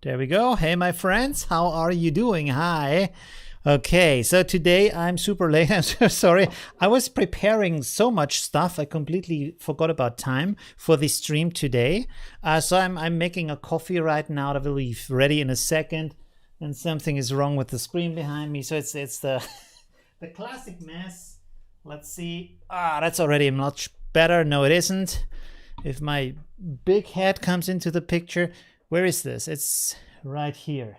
There we go. Hey, my friends, how are you doing? Hi. Okay, so today I'm super late. I'm so sorry. I was preparing so much stuff. I completely forgot about time for the stream today. So I'm making a coffee right now that will be ready in a second. And something is wrong with the screen behind me. So it's the the classic mess. Let's see. That's already much better. No, it isn't. If my big head comes into the picture, where is this? It's right here.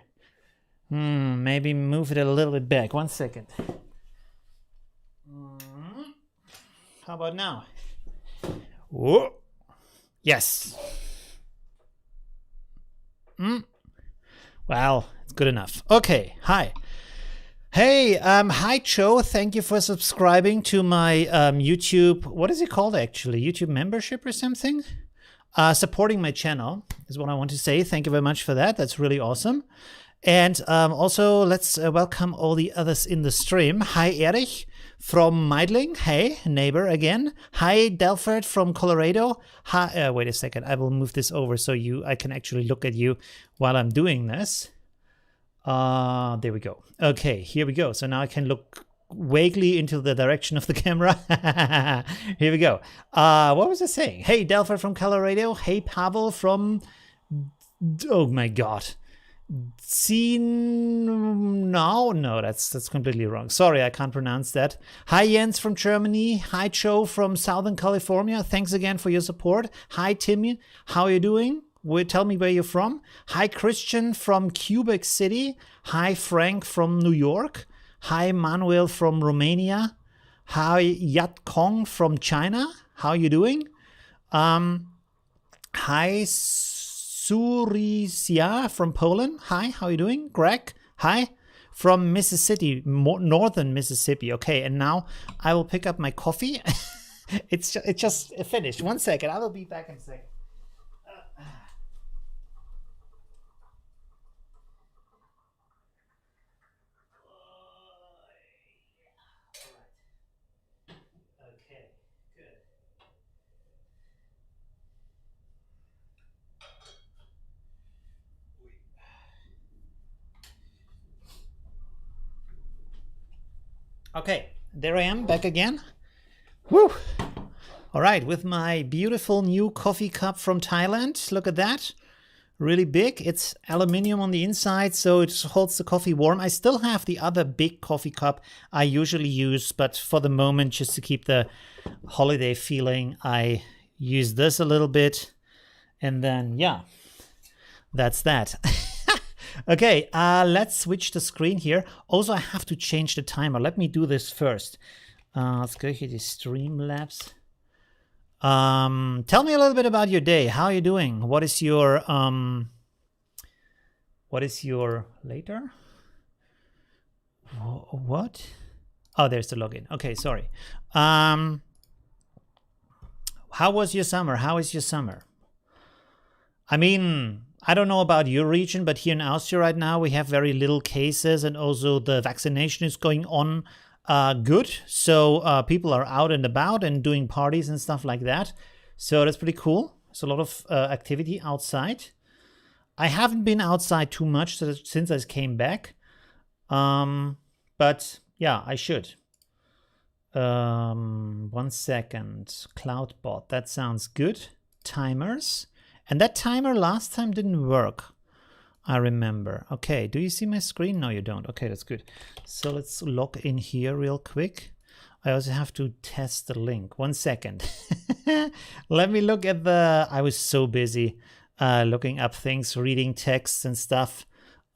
Maybe move it a little bit back. 1 second. How about now? Whoa. Yes. Well, it's good enough. Okay. Hi. Hey, hi Joe. Thank you for subscribing to my YouTube. What is it called actually? YouTube membership or something? Supporting my channel is what I want to say. Thank you very much for that. That's really awesome. And also, let's welcome all the others in the stream. Hi, Erich from Meidling. Hey, neighbor again. Hi, Delfert from Colorado. Hi, wait a second. I will move this over so I can actually look at you while I'm doing this. There we go. Okay, here we go. So now I can look vaguely into the direction of the camera. Here we go. What was I saying? Hey, Delfert from Colorado. Hey, Pavel from... Oh, my God. No, that's completely wrong. Sorry, I can't pronounce that. Hi Jens from Germany. Hi Joe from Southern California. Thanks again for your support. Hi Timmy, how are you doing? Tell me where you're from. Hi Christian from Quebec City. Hi Frank from New York. Hi Manuel from Romania. Hi Yat Kong from China. How are you doing? Hi Surisia from Poland. Hi, how are you doing? Greg, hi. From Mississippi, northern Mississippi. Okay, and now I will pick up my coffee. It's just finished. 1 second. I will be back in a second. Okay, good. Okay, there I am, back again. Woo! All right, with my beautiful new coffee cup from Thailand. Look at that. Really big. It's aluminium on the inside, so it holds the coffee warm. I still have the other big coffee cup I usually use, but for the moment, just to keep the holiday feeling, I use this a little bit. And then, yeah, that's that. Okay, let's switch the screen here. Also, I have to change the timer. Let me do this first. Let's go here to Streamlabs. Tell me a little bit about your day. How are you doing? What is your later? What? Oh, there's the login. Okay, sorry. How was your summer? How is your summer? I mean, I don't know about your region, but here in Austria right now, we have very little cases, and also the vaccination is going on good. So people are out and about and doing parties and stuff like that. So that's pretty cool. There's a lot of activity outside. I haven't been outside too much since I came back. But yeah, I should. 1 second. Cloudbot, that sounds good. Timers. And that timer last time didn't work, I remember. Okay, do you see my screen? No, you don't. Okay, that's good. So let's log in here real quick. I also have to test the link. 1 second. Let me look at I was so busy looking up things, reading texts and stuff.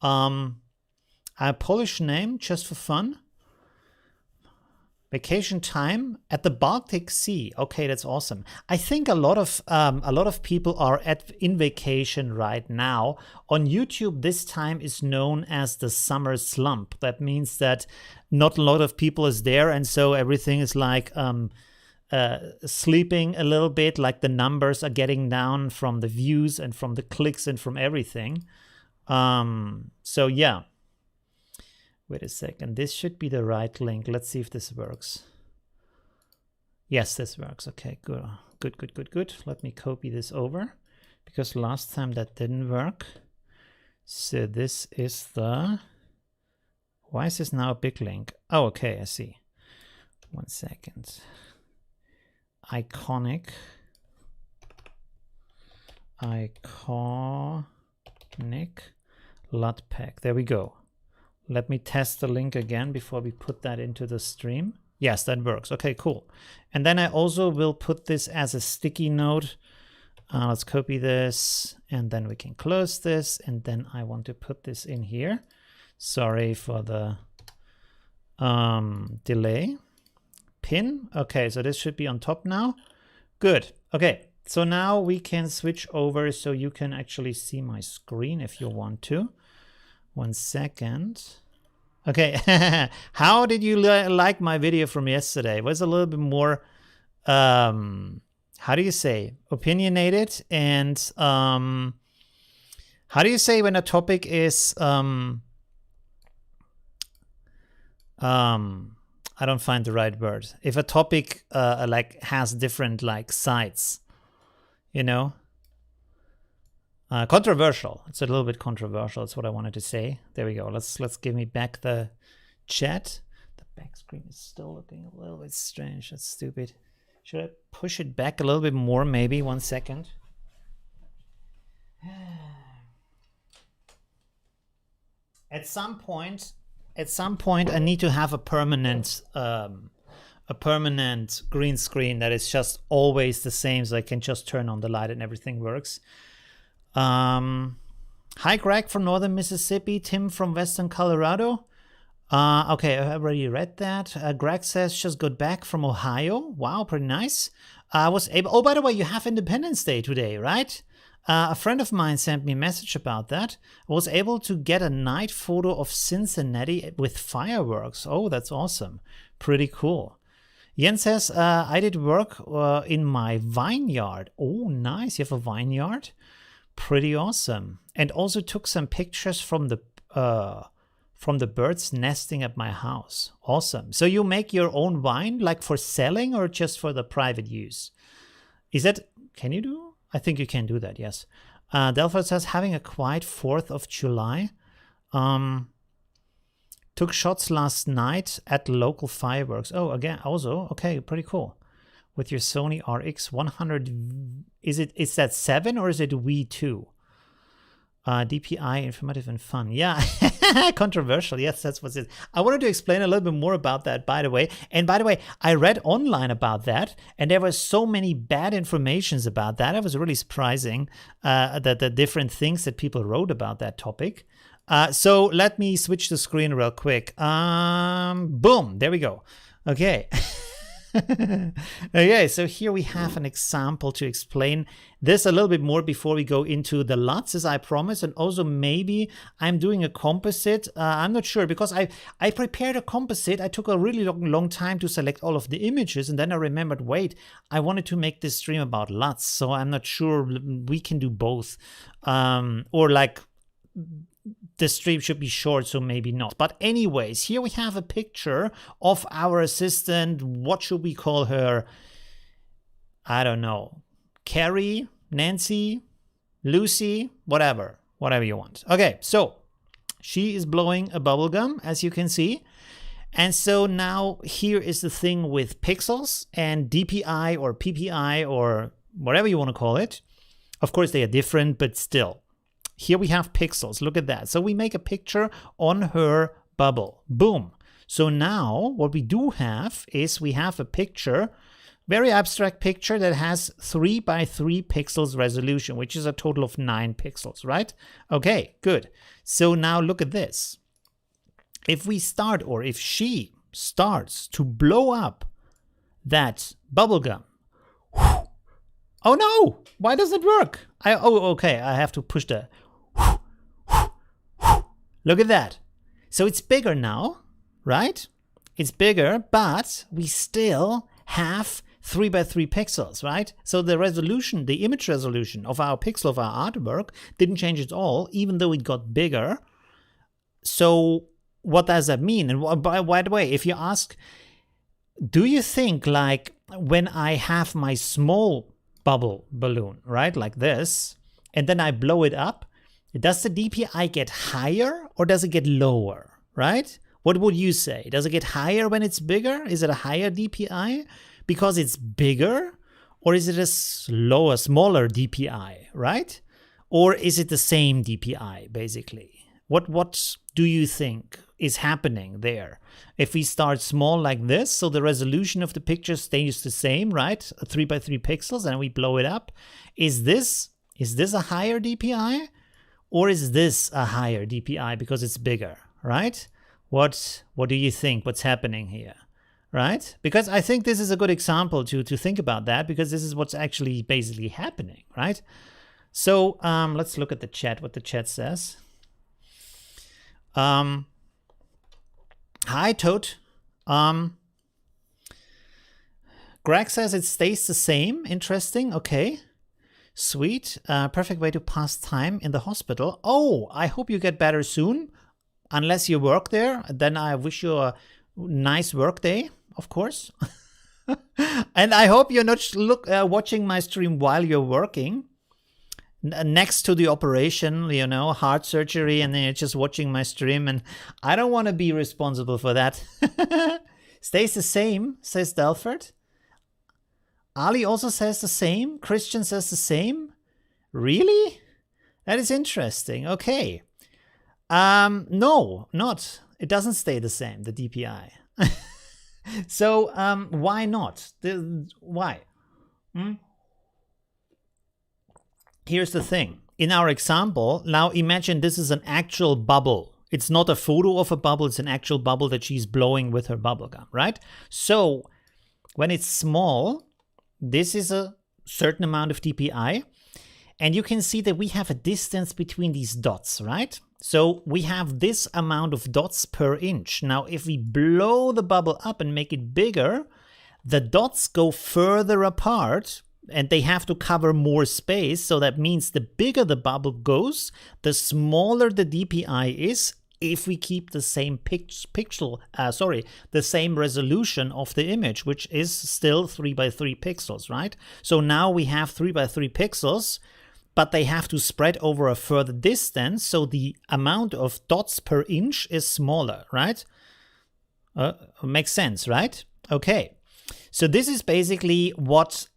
A Polish name, just for fun. Vacation time at the Baltic Sea. Okay, that's awesome. I think a lot of people are in vacation right now. On YouTube, this time is known as the summer slump. That means that not a lot of people is there, and so everything is like sleeping a little bit. Like the numbers are getting down from the views and from the clicks and from everything. So yeah. Wait a second, this should be the right link. Let's see if this works. Yes, this works. Okay, good. Let me copy this over because last time that didn't work. So this is the, why is this now a big link? Oh, okay, I see. 1 second. Iconic LUT pack. There we go. Let me test the link again before we put that into the stream. Yes, that works. Okay, cool. And then I also will put this as a sticky note. Let's copy this, and then we can close this, and then I want to put this in here. Sorry for the delay. Pin. Okay, so this should be on top now. Good. Okay, so now we can switch over so you can actually see my screen if you want to. 1 second. Okay, how did you like my video from yesterday? It was a little bit more, how do you say, opinionated, and how do you say when a topic is, I don't find the right word. If a topic like has different like sides, you know? Controversial. It's a little bit controversial. That's what I wanted to say. There we go. Let's give me back the chat. The back screen is still looking a little bit strange. That's stupid. Should I push it back a little bit more? Maybe 1 second. At some point, I need to have a permanent green screen that is just always the same, so I can just turn on the light and everything works. Hi Greg from northern Mississippi, Tim from western Colorado. Okay, I already read that. Greg says just got back from Ohio. Wow, pretty nice. I was able, oh, by the way, you have Independence Day today, right? A friend of mine sent me a message about that. I was able to get a night photo of Cincinnati with fireworks. Oh, that's awesome. Pretty cool. Jens says, I did work in my vineyard. Oh, nice. You have a vineyard? Pretty awesome. And also took some pictures from the birds nesting at my house. Awesome. So you make your own wine, like for selling or just for the private use? Is that, can you do? I think you can do that, yes. Delphi says, having a quiet 4th of July. Took shots last night at local fireworks. Oh, again, also, okay, pretty cool. With your Sony RX 100, is that 7 or is it V2? DPI, informative and fun. Yeah, controversial. Yes, that's what it is. I wanted to explain a little bit more about that, by the way. And by the way, I read online about that, and there were so many bad informations about that. It was really surprising that the different things that people wrote about that topic. So let me switch the screen real quick. Boom, there we go. Okay. Okay, so here we have an example to explain this a little bit more before we go into the LUTs, as I promised, and also maybe I'm doing a composite. I'm not sure, because I prepared a composite. I took a really long time to select all of the images, and then I remembered, wait, I wanted to make this stream about LUTs, so I'm not sure we can do both, or like the stream should be short, so maybe not. But anyways, here we have a picture of our assistant. What should we call her? I don't know. Carrie, Nancy, Lucy, whatever you want. Okay, so she is blowing a bubble gum, as you can see. And so now here is the thing with pixels and DPI or PPI or whatever you want to call it. Of course, they are different, but still. Here we have pixels. Look at that. So we make a picture on her bubble. Boom. So now what we do have is we have a picture, very abstract picture that has 3 by 3 pixels resolution, which is a total of 9 pixels, right? Okay, good. So now look at this. If we start, or if she starts to blow up that bubble gum, oh no, why does it work? Okay, I have to push the, look at that. So it's bigger now, right? It's bigger, but we still have 3 by 3 pixels, right? So the resolution, the image resolution of our pixel of our artwork didn't change at all, even though it got bigger. So what does that mean? And by the way, if you ask, do you think like when I have my small bubble balloon, right, like this, and then I blow it up, Does the DPI get higher or does it get lower, right? What would you say? Does it get higher when it's bigger? Is it a higher DPI because it's bigger? Or is it a smaller DPI, right? Or is it the same DPI, basically? What do you think is happening there? If we start small like this, so the resolution of the picture stays the same, right? 3 by 3 pixels, and we blow it up. Is this a higher DPI? Or is this a higher DPI because it's bigger, right? What do you think? What's happening here, right? Because I think this is a good example to think about that, because this is what's actually basically happening, right? So let's look at the chat, what the chat says. Hi, Toad. Greg says it stays the same. Interesting. Okay. Sweet. Perfect way to pass time in the hospital. Oh, I hope you get better soon. Unless you work there, then I wish you a nice work day, of course. And I hope you're not watching my stream while you're working. Next to the operation, you know, heart surgery, and then you're just watching my stream, and I don't want to be responsible for that. Stays the same, says Delford. Ali also says the same. Christian says the same. Really? That is interesting. Okay. No, not. It doesn't stay the same, the DPI. So, why not? Why? Here's the thing. In our example, now imagine this is an actual bubble. It's not a photo of a bubble, it's an actual bubble that she's blowing with her bubble gum, right? So, when it's small, this is a certain amount of DPI. And you can see that we have a distance between these dots, right? So we have this amount of dots per inch. Now, if we blow the bubble up and make it bigger, the dots go further apart and they have to cover more space. So that means the bigger the bubble goes, the smaller the DPI is if we keep the same the same resolution of the image, which is still 3 by 3 pixels, right? So now we have 3 by 3 pixels, but they have to spread over a further distance, so the amount of dots per inch is smaller, right? Makes sense, right? Okay, so this is basically what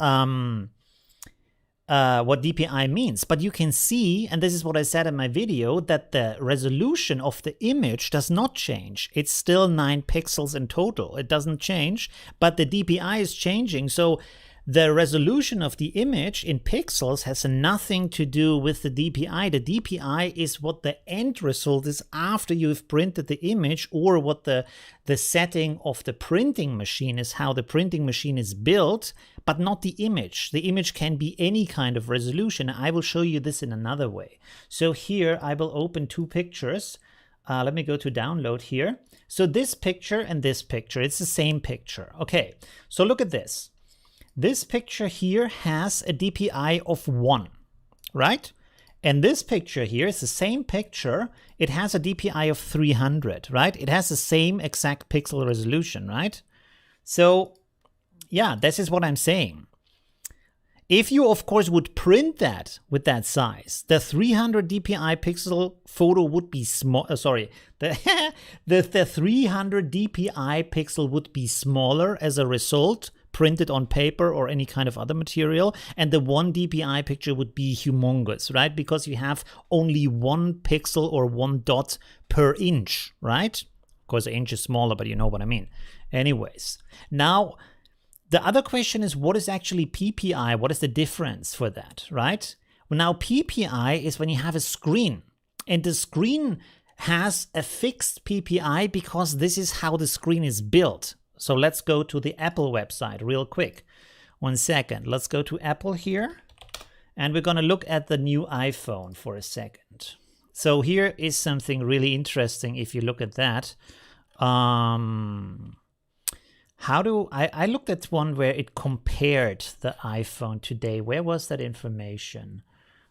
DPI means. But you can see, and this is what I said in my video, that the resolution of the image does not change. It's still 9 pixels in total. It doesn't change, but the DPI is changing. So the resolution of the image in pixels has nothing to do with the DPI. The DPI is what the end result is after you've printed the image, or what the setting of the printing machine is, how the printing machine is built, but not the image. The image can be any kind of resolution. I will show you this in another way. So here I will open 2 pictures. Let me go to download here. So this picture and this picture, it's the same picture. Okay, so look at this. This picture here has a DPI of 1, right? And this picture here is the same picture. It has a DPI of 300, right? It has the same exact pixel resolution, right? So, yeah, this is what I'm saying. If you, of course, would print that with that size, the 300 DPI pixel photo would be small. The 300 DPI pixel would be smaller as a result, printed on paper or any kind of other material, and the 1 DPI picture would be humongous, right? Because you have only 1 pixel or 1 dot per inch, right? Of course, an inch is smaller, but you know what I mean. Anyways, now the other question is, what is actually PPI? What is the difference for that, right? Well, now PPI is when you have a screen, and the screen has a fixed PPI because this is how the screen is built. So let's go to the Apple website real quick. 1 second. Let's go to Apple here. And we're going to look at the new iPhone for a second. So here is something really interesting if you look at that. I looked at one where it compared the iPhone today. Where was that information?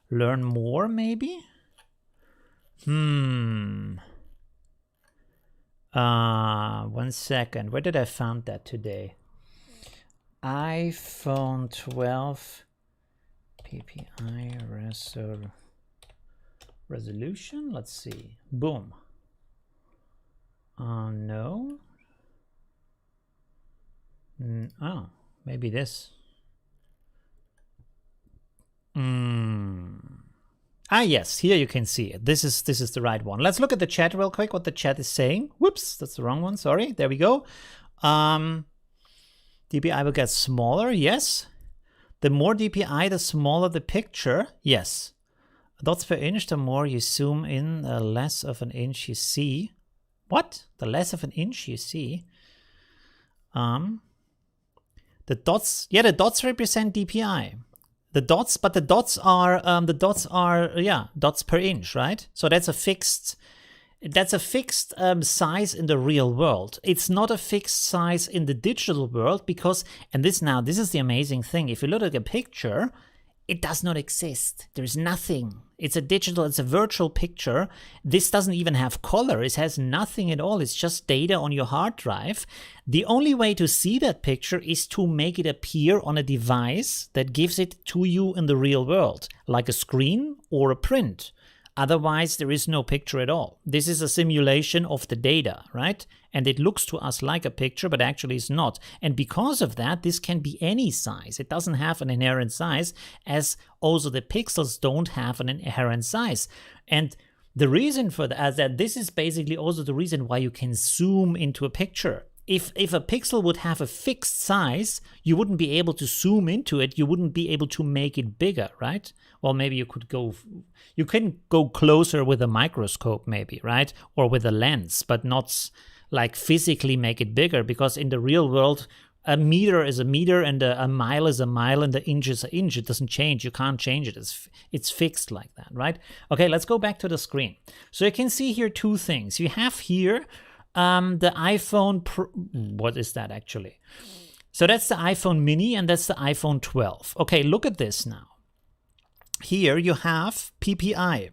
Learn more, maybe? 1 second. Where did I find that today? iPhone 12 PPI resolution. Let's see. Boom. No. Oh, maybe this. Yes, here you can see it. This is the right one. Let's look at the chat real quick, what the chat is saying. Whoops, that's the wrong one. Sorry. There we go. DPI will get smaller. Yes. The more DPI, the smaller the picture. Yes. Dots per inch, the more you zoom in, the less of an inch you see. What? The less of an inch you see? The dots, yeah, the dots represent DPI. The dots, but the dots are yeah, dots per inch, right? So that's a fixed size in the real world. It's not a fixed size in the digital world because, and this is the amazing thing. If you look at a picture, it does not exist. There's nothing. It's a virtual picture. This doesn't even have color. It has nothing at all. It's just data on your hard drive. The only way to see that picture is to make it appear on a device that gives it to you in the real world, like a screen or a print. Otherwise, there is no picture at all. This is a simulation of the data, right? And it looks to us like a picture, but actually it's not. And because of that, this can be any size. It doesn't have an inherent size, as also the pixels don't have an inherent size. And the reason for that is that this is basically also the reason why you can zoom into a picture. If a pixel would have a fixed size, you wouldn't be able to zoom into it. You wouldn't be able to make it bigger, right? Well, maybe you can go closer with a microscope maybe, right? Or with a lens, but not like physically make it bigger, because in the real world, a meter is a meter and a mile is a mile and the inch is an inch. It doesn't change. You can't change it. It's fixed like that, right? Okay, let's go back to the screen. So you can see here two things. You have here the iPhone what is that actually? So that's the iPhone mini and that's the iPhone 12. Okay, look at this now. Here you have PPI.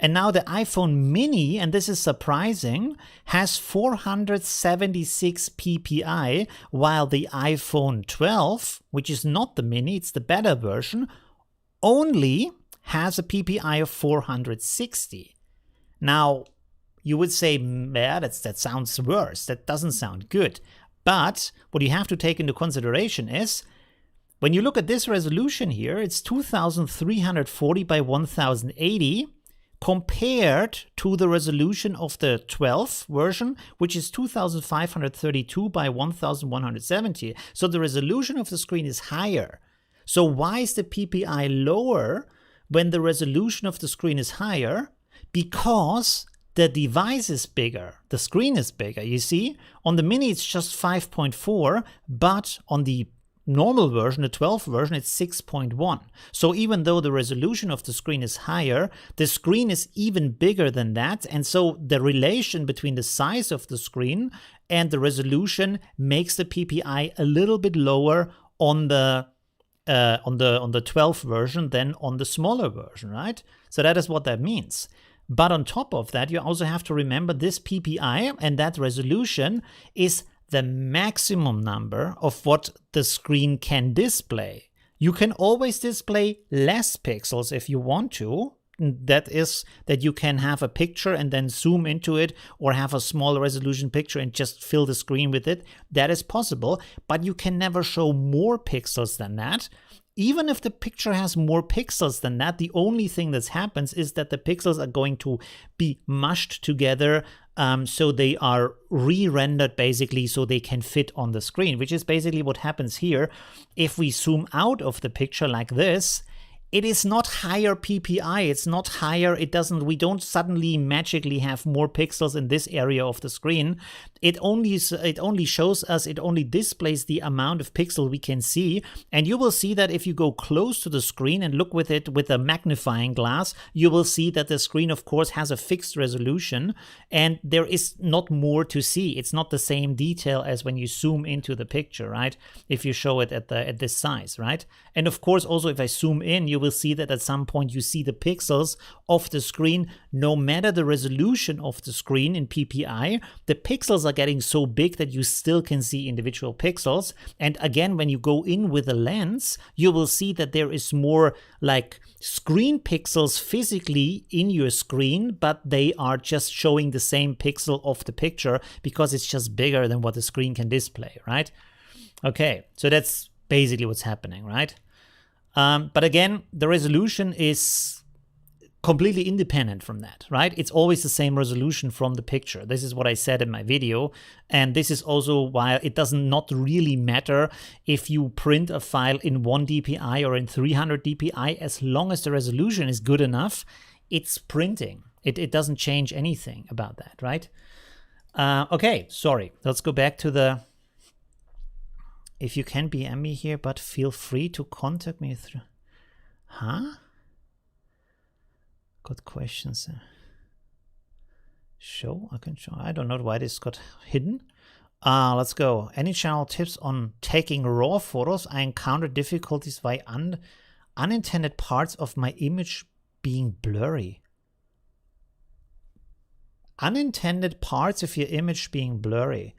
And now the iPhone mini, and this is surprising, has 476 PPI, while the iPhone 12, which is not the mini, it's the better version, only has a PPI of 460. Now, you would say, yeah, that sounds worse. That doesn't sound good. But what you have to take into consideration is, when you look at this resolution here, it's 2340 by 1080 compared to the resolution of the 12 version, which is 2532 by 1170. So the resolution of the screen is higher. So why is the PPI lower when the resolution of the screen is higher? Because the device is bigger, the screen is bigger. You see, on the mini it's just 5.4, but on the normal version, the 12 version, it's 6.1. So even though the resolution of the screen is higher, the screen is even bigger than that. And so the relation between the size of the screen and the resolution makes the PPI a little bit lower on the 12 version than on the smaller version, right? So that is what that means. But on top of that, you also have to remember this PPI and that resolution is the maximum number of what the screen can display. You can always display less pixels if you want to. That is that you can have a picture and then zoom into it, or have a small resolution picture and just fill the screen with it. That is possible, but you can never show more pixels than that. Even if the picture has more pixels than that, the only thing that happens is that the pixels are going to be mushed together, so they are re-rendered basically so they can fit on the screen, which is basically what happens here. If we zoom out of the picture like this, it is not higher PPI, it's not higher, we don't suddenly magically have more pixels in this area of the screen. It only shows us, it only displays the amount of pixel we can see. And you will see that if you go close to the screen and look with it with a magnifying glass, you will see that the screen, of course, has a fixed resolution and there is not more to see. It's not the same detail as when you zoom into the picture, right? If you show it at this size, right? And of course, also if I zoom in, you you will see that at some point you see the pixels of the screen. No matter the resolution of the screen in PPI, the pixels are getting so big that you still can see individual pixels. And again, when you go in with a lens, you will see that there is more like screen pixels physically in your screen, but they are just showing the same pixel of the picture because it's just bigger than what the screen can display, right? Okay, so that's basically what's happening, right? But again, the resolution is completely independent from that, right? It's always the same resolution from the picture. This is what I said in my video. And this is also why it does not really matter if you print a file in 1 dpi or in 300 dpi. As long as the resolution is good enough, it's printing. It doesn't change anything about that, right? Okay, sorry. Let's go back to the... If you can PM me here, but feel free to contact me through... Huh? Good questions. Show? I can show. I don't know why this got hidden. Let's go. Any general tips on taking raw photos? I encountered difficulties by unintended parts of my image being blurry. Unintended parts of your image being blurry.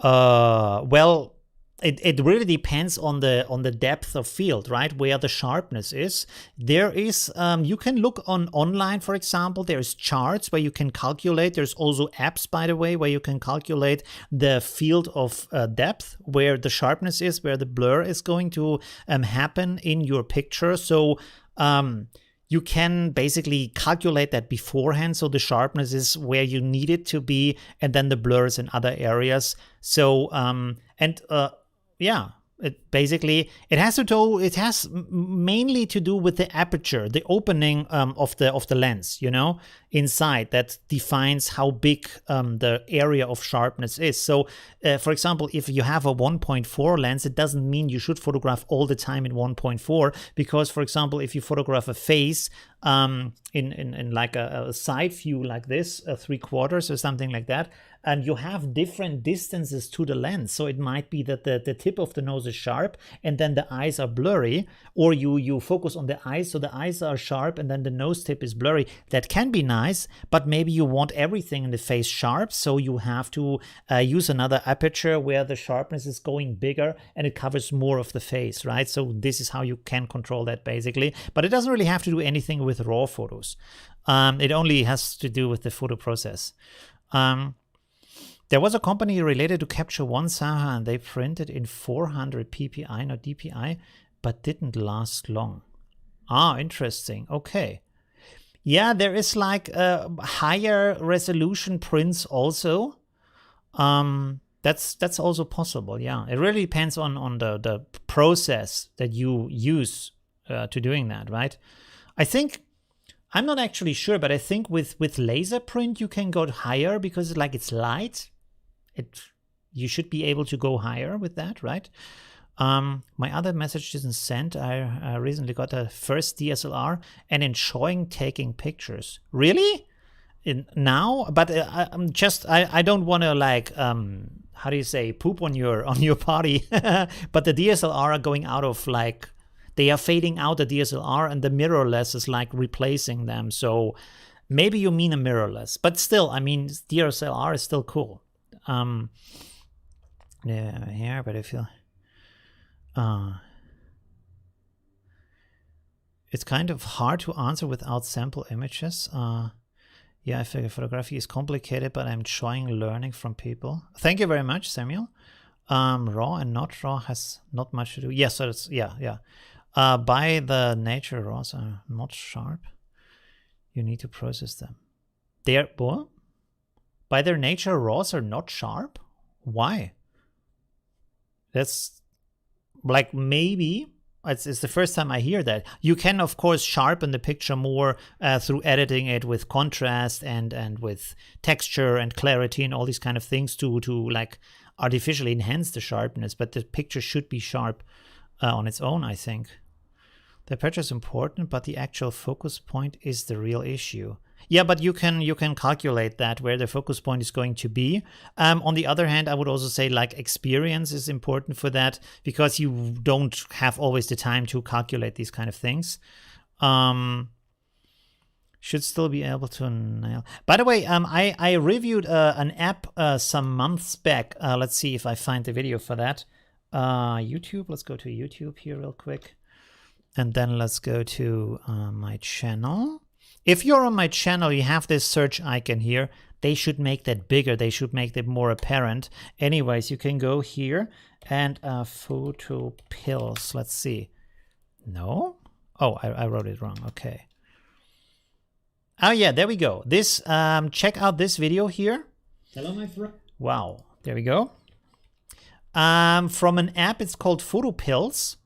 Well... It really depends on the depth of field, right? Where the sharpness is. There is, you can look online, for example, there's charts where you can calculate. There's also apps, by the way, where you can calculate the field of depth, where the sharpness is, where the blur is going to happen in your picture. So you can basically calculate that beforehand. So the sharpness is where you need it to be, and then the blur is in other areas. So, yeah, it has mainly to do with the aperture, the opening of the lens, you know, inside, that defines how big the area of sharpness is. So, for example, if you have a 1.4 lens, it doesn't mean you should photograph all the time in 1.4, because, for example, if you photograph a face in like a side view like this, 3/4 or something like that, and you have different distances to the lens. So it might be that the tip of the nose is sharp and then the eyes are blurry, or you focus on the eyes, so the eyes are sharp and then the nose tip is blurry. That can be nice, but maybe you want everything in the face sharp, so you have to use another aperture where the sharpness is going bigger and it covers more of the face, right? So this is how you can control that, basically. But it doesn't really have to do anything with raw photos. It only has to do with the photo process. There was a company related to Capture One, Saha, and they printed in 400 PPI, not DPI, but didn't last long. Ah, interesting. Okay. Yeah, there is like higher resolution prints also. That's also possible. Yeah, it really depends on the process that you use to doing that, right? I think, I'm not actually sure, but I think with laser print you can go higher because like it's light. You should be able to go higher with that, right? My other message isn't sent. I recently got a first DSLR and enjoying taking pictures. Really? Now? But I don't want to like how do you say, poop on your party. But the DSLR are going out of like, they are fading out the DSLR and the mirrorless is like replacing them. So maybe you mean a mirrorless, but still, I mean, DSLR is still cool. Yeah, here, but I feel it's kind of hard to answer without sample images. Yeah, I figure photography is complicated, but I'm trying learning from people. Thank you very much, Samuel. Raw and not raw has not much to do. Yes, so it's, yeah. By the nature, raws are not sharp. You need to process them. They're what? By their nature, raws are not sharp? Why? That's like, maybe it's the first time I hear that. You can, of course, sharpen the picture more through editing it with contrast and with texture and clarity and all these kind of things to like artificially enhance the sharpness. But the picture should be sharp on its own, I think. The aperture is important, but the actual focus point is the real issue. Yeah, but you can calculate that where the focus point is going to be. On the other hand, I would also say like experience is important for that, because you don't have always the time to calculate these kind of things. Should still be able to nail. By the way, I reviewed an app some months back. Let's see if I find the video for that. YouTube. Let's go to YouTube here real quick, and then let's go to my channel. If you're on my channel, you have this search icon here. They should make that bigger. They should make that more apparent. Anyways, you can go here and photo pills. Let's see. No? Oh, I wrote it wrong. Okay. Oh yeah, there we go. This check out this video here. Hello, my friend. Wow, there we go. From an app, it's called Photo Pills.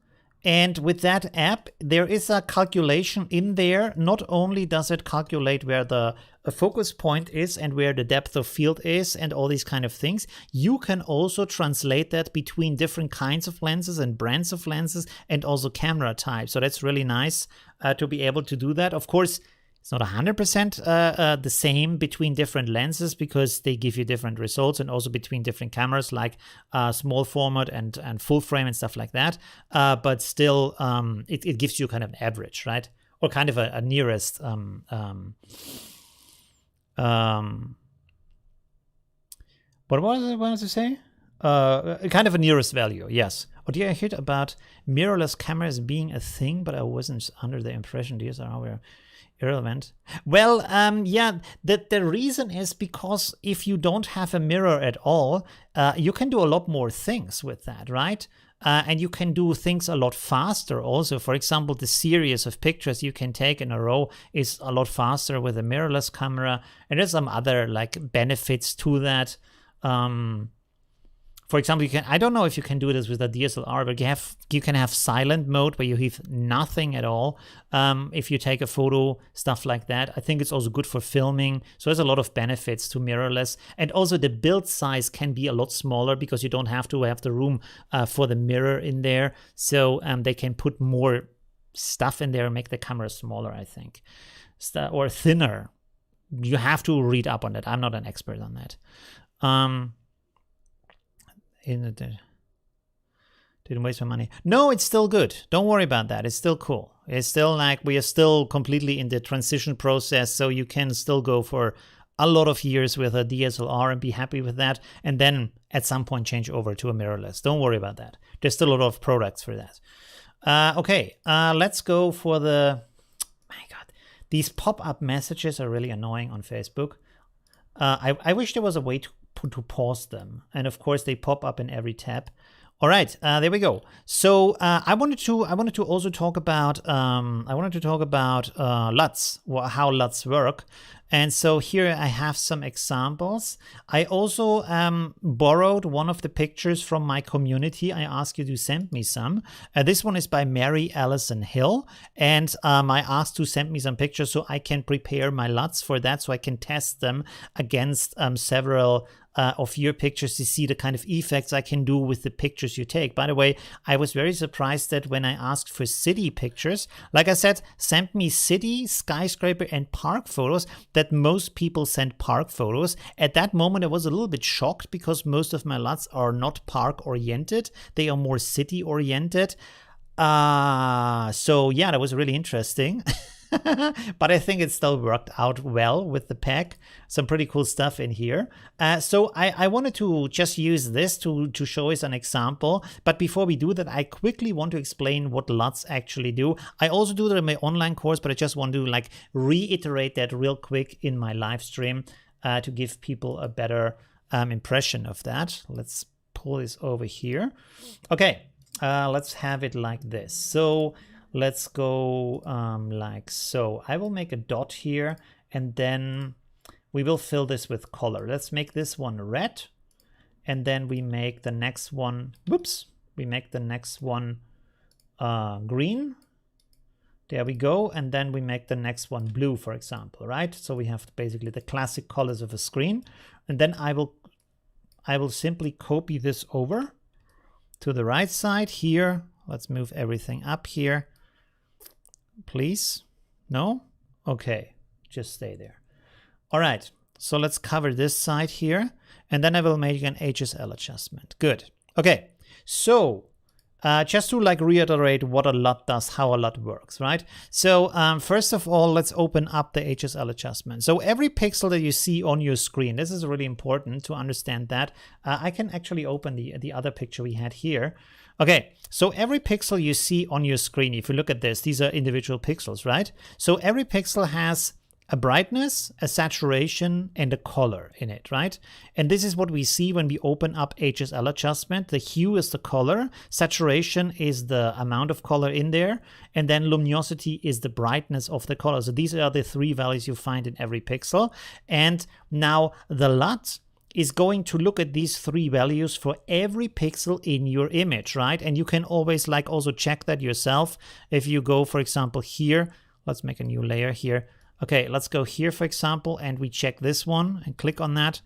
And with that app, there is a calculation in there. Not only does it calculate where the focus point is and where the depth of field is and all these kind of things, you can also translate that between different kinds of lenses and brands of lenses and also camera types. So that's really nice to be able to do that. Of course, it's not 100% the same between different lenses, because they give you different results, and also between different cameras like small format and full frame and stuff like that. But still, it gives you kind of an average, right? Or kind of a nearest. What was I say? Kind of a nearest value, yes. Or did I hear about mirrorless cameras being a thing, but I wasn't under the impression DSLR were irrelevant. Well, yeah, the reason is because if you don't have a mirror at all, you can do a lot more things with that, right? And you can do things a lot faster also. For example, the series of pictures you can take in a row is a lot faster with a mirrorless camera. And there's some other like benefits to that. For example, you can, I don't know if you can do this with a DSLR, but you can have silent mode where you have nothing at all. If you take a photo, stuff like that. I think it's also good for filming. So there's a lot of benefits to mirrorless. And also the build size can be a lot smaller because you don't have to have the room for the mirror in there. So they can put more stuff in there and make the camera smaller, I think. Or thinner. You have to read up on that. I'm not an expert on that. Didn't waste my money. No, it's still good. Don't worry about that. It's still cool. It's still like we are still completely in the transition process, so you can still go for a lot of years with a DSLR and be happy with that, and then at some point change over to a mirrorless. Don't worry about that. There's still a lot of products for that. Okay, let's go for the... My God, these pop-up messages are really annoying on Facebook. I wish there was a way to pause them, and of course they pop up in every tab. All right, there we go. So I wanted to also talk about LUTs, how LUTs work. And so here I have some examples. I also borrowed one of the pictures from my community. I asked you to send me some. This one is by Mary Allison Hill, and I asked to send me some pictures so I can prepare my LUTs for that, so I can test them against several of your pictures to see the kind of effects I can do with the pictures you take. By the way, I was very surprised that when I asked for city pictures, like I said, send me city, skyscraper, and park photos, that most people send park photos. At that moment, I was a little bit shocked because most of my LUTs are not park oriented. They are more city oriented. So yeah, that was really interesting. But I think it still worked out well with the pack. Some pretty cool stuff in here. So I wanted to just use this to show us an example. But before we do that, I quickly want to explain what LUTs actually do. I also do that in my online course, but I just want to like reiterate that real quick in my live stream to give people a better impression of that. Let's pull this over here. Okay, let's have it like this. So let's go like so. I will make a dot here, and then we will fill this with color. Let's make this one red, and then we make the next one, whoops, we make the next one green. There we go. And then we make the next one blue, for example, right? So we have basically the classic colors of a screen. And then I will simply copy this over to the right side here. Let's move everything up here. please? No? Okay, just stay there. All right, so let's cover this side here, and then I will make an HSL adjustment. Good. Okay, so just to like reiterate what a LUT does, how a LUT works, right? So first of all, let's open up the HSL adjustment. So every pixel that you see on your screen, this is really important to understand that. I can actually open the other picture we had here. Okay, so every pixel you see on your screen, if you look at this, these are individual pixels, right? So every pixel has a brightness, a saturation, and a color in it, right? And this is what we see when we open up HSL adjustment. The hue is the color, saturation is the amount of color in there, and then luminosity is the brightness of the color. So these are the three values you find in every pixel. And now the LUT is going to look at these three values for every pixel in your image, right? And you can always like also check that yourself. If you go, for example, here, let's make a new layer here. Okay, let's go here, for example, and we check this one and click on that.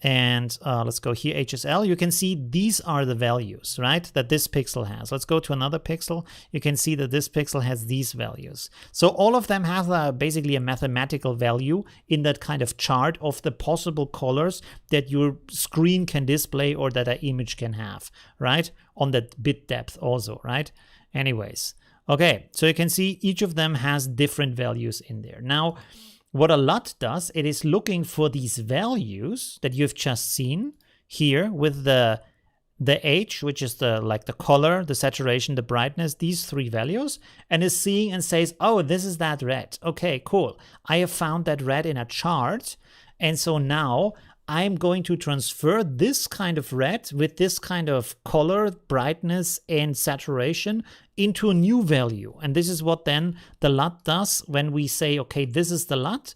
And let's go here, HSL. You can see these are the values, right, that this pixel has. Let's go to another pixel. You can see that this pixel has these values. So all of them have basically a mathematical value in that kind of chart of the possible colors that your screen can display or that an image can have, right, on that bit depth also, right? Anyways, okay, so you can see each of them has different values in there. Now, what a LUT does, it is looking for these values that you've just seen here with the H, which is the color, the saturation, the brightness, these three values, and is seeing and says, oh, this is that red. Okay, cool. I have found that red in a chart, and so now I'm going to transfer this kind of red with this kind of color, brightness, and saturation into a new value. And this is what then the LUT does when we say, okay, this is the LUT.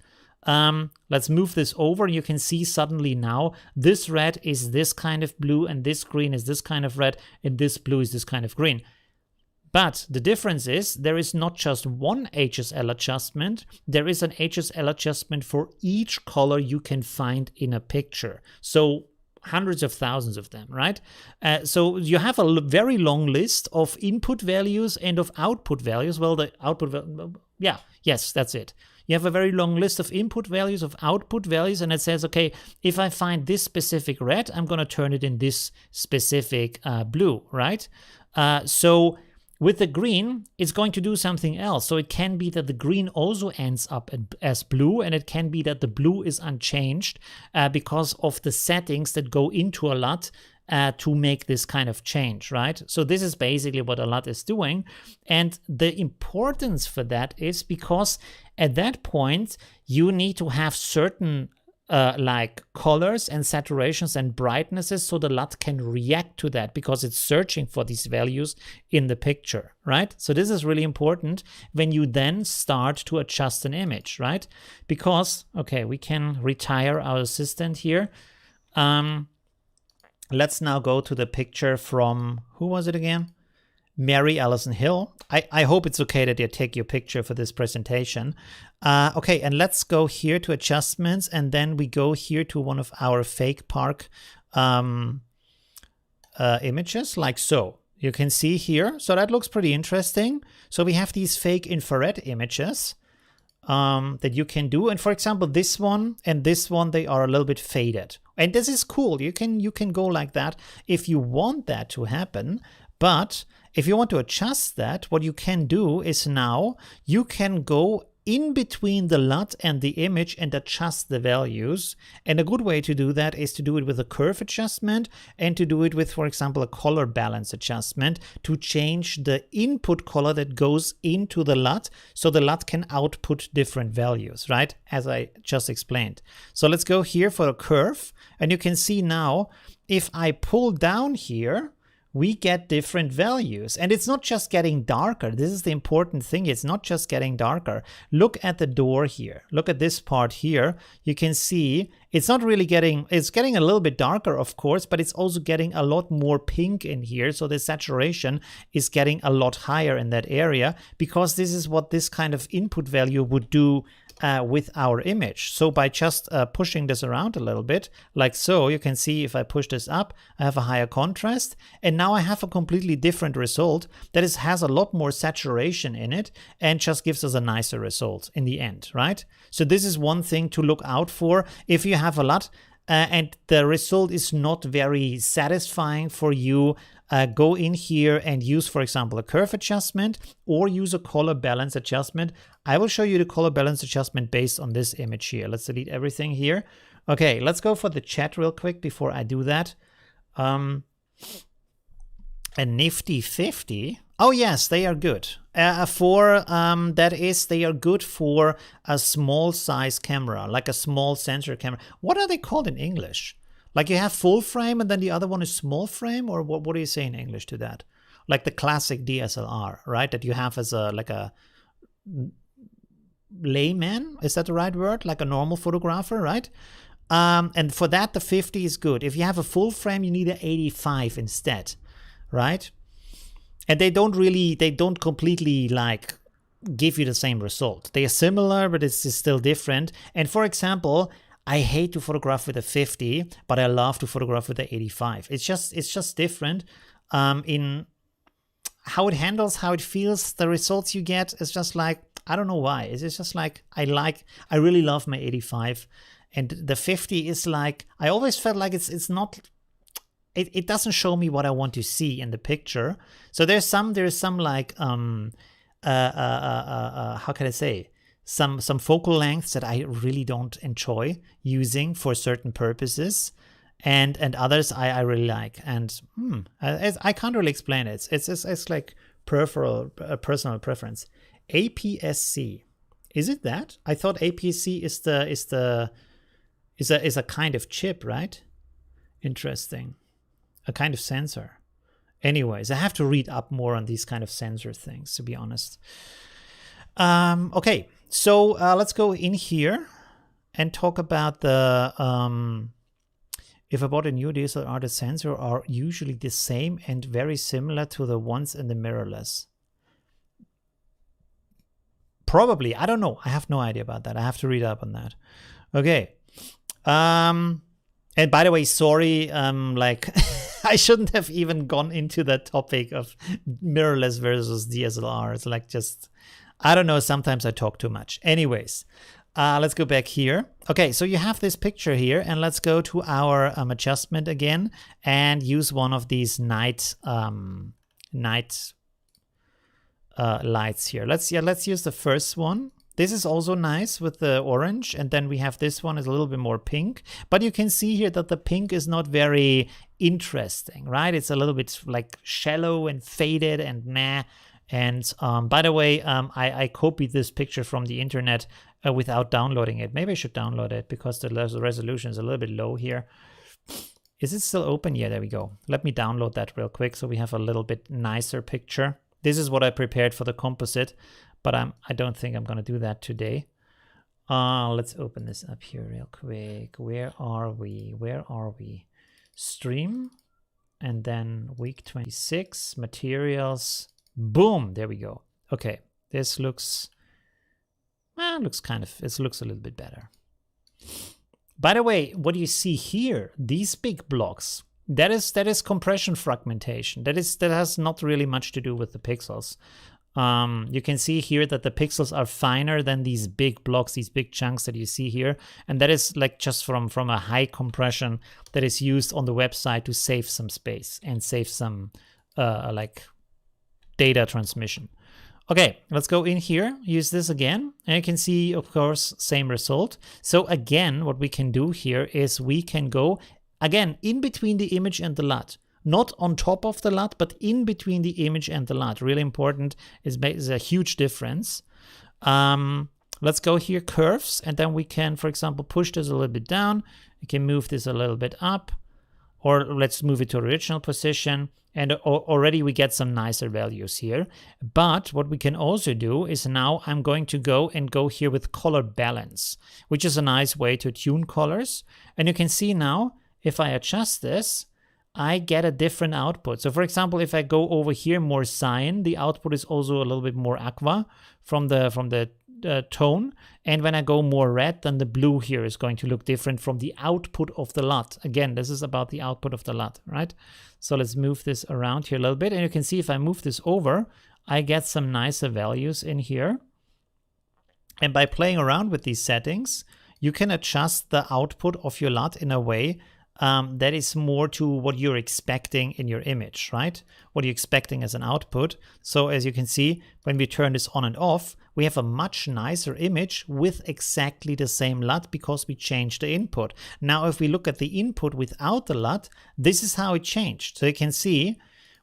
Let's move this over. You can see suddenly now this red is this kind of blue, and this green is this kind of red, and this blue is this kind of green. But the difference is there is not just one HSL adjustment, there is an HSL adjustment for each color you can find in a picture. So hundreds of thousands of them, right? So you have a very long list of input values and of output values. Well, the output, yes, that's it. You have a very long list of input values, of output values, and it says, okay, if I find this specific red, I'm going to turn it in this specific blue, right? So with the green, it's going to do something else. So it can be that the green also ends up as blue, and it can be that the blue is unchanged because of the settings that go into a LUT to make this kind of change, right? So this is basically what a LUT is doing. And the importance for that is because at that point, you need to have certain like colors and saturations and brightnesses so the LUT can react to that because it's searching for these values in the picture, right? So this is really important when you then start to adjust an image, right? Because, okay, we can retire our assistant here. Let's now go to the picture from, who was it again? Mary Allison Hill. I hope it's okay that you take your picture for this presentation. Okay, and let's go here to adjustments, and then we go here to one of our fake park images, like so. You can see here, so that looks pretty interesting. So we have these fake infrared images that you can do. And for example, this one and this one, they are a little bit faded. And this is cool. You can go like that if you want that to happen. But if you want to adjust that, what you can do is now you can go in between the LUT and the image and adjust the values. And a good way to do that is to do it with a curve adjustment and to do it with, for example, a color balance adjustment to change the input color that goes into the LUT so the LUT can output different values, right? As I just explained. So let's go here for a curve, and you can see now if I pull down here, we get different values. And it's not just getting darker. This is the important thing. It's not just getting darker. Look at the door here. Look at this part here. You can see it's not really getting, it's getting a little bit darker, of course, but it's also getting a lot more pink in here. So the saturation is getting a lot higher in that area because this is what this kind of input value would do with our image. So by just pushing this around a little bit, like so, you can see if I push this up, I have a higher contrast, and now I have a completely different result that has a lot more saturation in it and just gives us a nicer result in the end, right? So this is one thing to look out for if you have a LUT and the result is not very satisfying for you. Go in here and use, for example, a curve adjustment or use a color balance adjustment. I will show you the color balance adjustment based on this image here. Let's delete everything here. Okay, let's go for the chat real quick before I do that. A nifty 50. Oh yes, they are good. They are good for a small size camera, like a small sensor camera. What are they called in English? Like you have full frame and then the other one is small frame, or what do you say in English to that? Like the classic DSLR, right? That you have as a layman, is that the right word? Like a normal photographer, right? And for that, the 50 is good. If you have a full frame, you need an 85 instead, right? And they don't completely like give you the same result. They are similar, but it's still different. And for example, I hate to photograph with a 50, but I love to photograph with the 85. It's just different in how it handles, how it feels, the results you get. It's just like, I don't know why. It's just like, I really love my 85. And the 50 is like, I always felt like it doesn't show me what I want to see in the picture. So there's some like, how can I say? Some focal lengths that I really don't enjoy using for certain purposes, and others I really like. And I can't really explain it. It's like personal preference. APS-C, is it that? I thought APS-C is a kind of chip, right? Interesting, a kind of sensor. Anyways, I have to read up more on these kind of sensor things, to be honest. Okay. So let's go in here and talk about the, if I bought a new DSLR, the sensor are usually the same and very similar to the ones in the mirrorless. Probably, I don't know. I have no idea about that. I have to read up on that. Okay. And by the way, sorry, like I shouldn't have even gone into that topic of mirrorless versus DSLR. It's like just, I don't know, sometimes I talk too much. Anyways, let's go back here. Okay, so you have this picture here, and let's go to our adjustment again and use one of these night lights here. Let's use the first one. This is also nice with the orange, and then we have this one is a little bit more pink. But you can see here that the pink is not very interesting, right? It's a little bit like shallow and faded and meh. And by the way, I copied this picture from the internet without downloading it. Maybe I should download it because the resolution is a little bit low here. Is it still open? Yeah, there we go. Let me download that real quick so we have a little bit nicer picture. This is what I prepared for the composite, but I don't think I'm going to do that today. Let's open this up here real quick. Where are we? Where are we? Stream, and then week 26, materials. Boom, there we go. Okay, this looks a little bit better. By the way, what do you see here? These big blocks, that is compression fragmentation. That has not really much to do with the pixels. You can see here that the pixels are finer than these big blocks, these big chunks that you see here. And that is like just from a high compression that is used on the website to save some space and save some like data transmission. Okay, let's go in here, use this again, and you can see, of course, same result. So again, what we can do here is we can go, again, in between the image and the LUT. Not on top of the LUT, but in between the image and the LUT. Really important, is a huge difference. Let's go here, curves, and then we can, for example, push this a little bit down. We can move this a little bit up, or let's move it to original position. And already we get some nicer values here. But what we can also do is now I'm going to go here with color balance, which is a nice way to tune colors. And you can see now, if I adjust this, I get a different output. So for example, if I go over here more cyan, the output is also a little bit more aqua from the tone. And when I go more red, then the blue here is going to look different from the output of the LUT. Again, this is about the output of the LUT, right? So let's move this around here a little bit. And you can see if I move this over, I get some nicer values in here. And by playing around with these settings, you can adjust the output of your LUT in a way that is more to what you're expecting in your image, right? What you're expecting as an output. So as you can see, when we turn this on and off, we have a much nicer image with exactly the same LUT because we changed the input. Now, if we look at the input without the LUT, this is how it changed. So you can see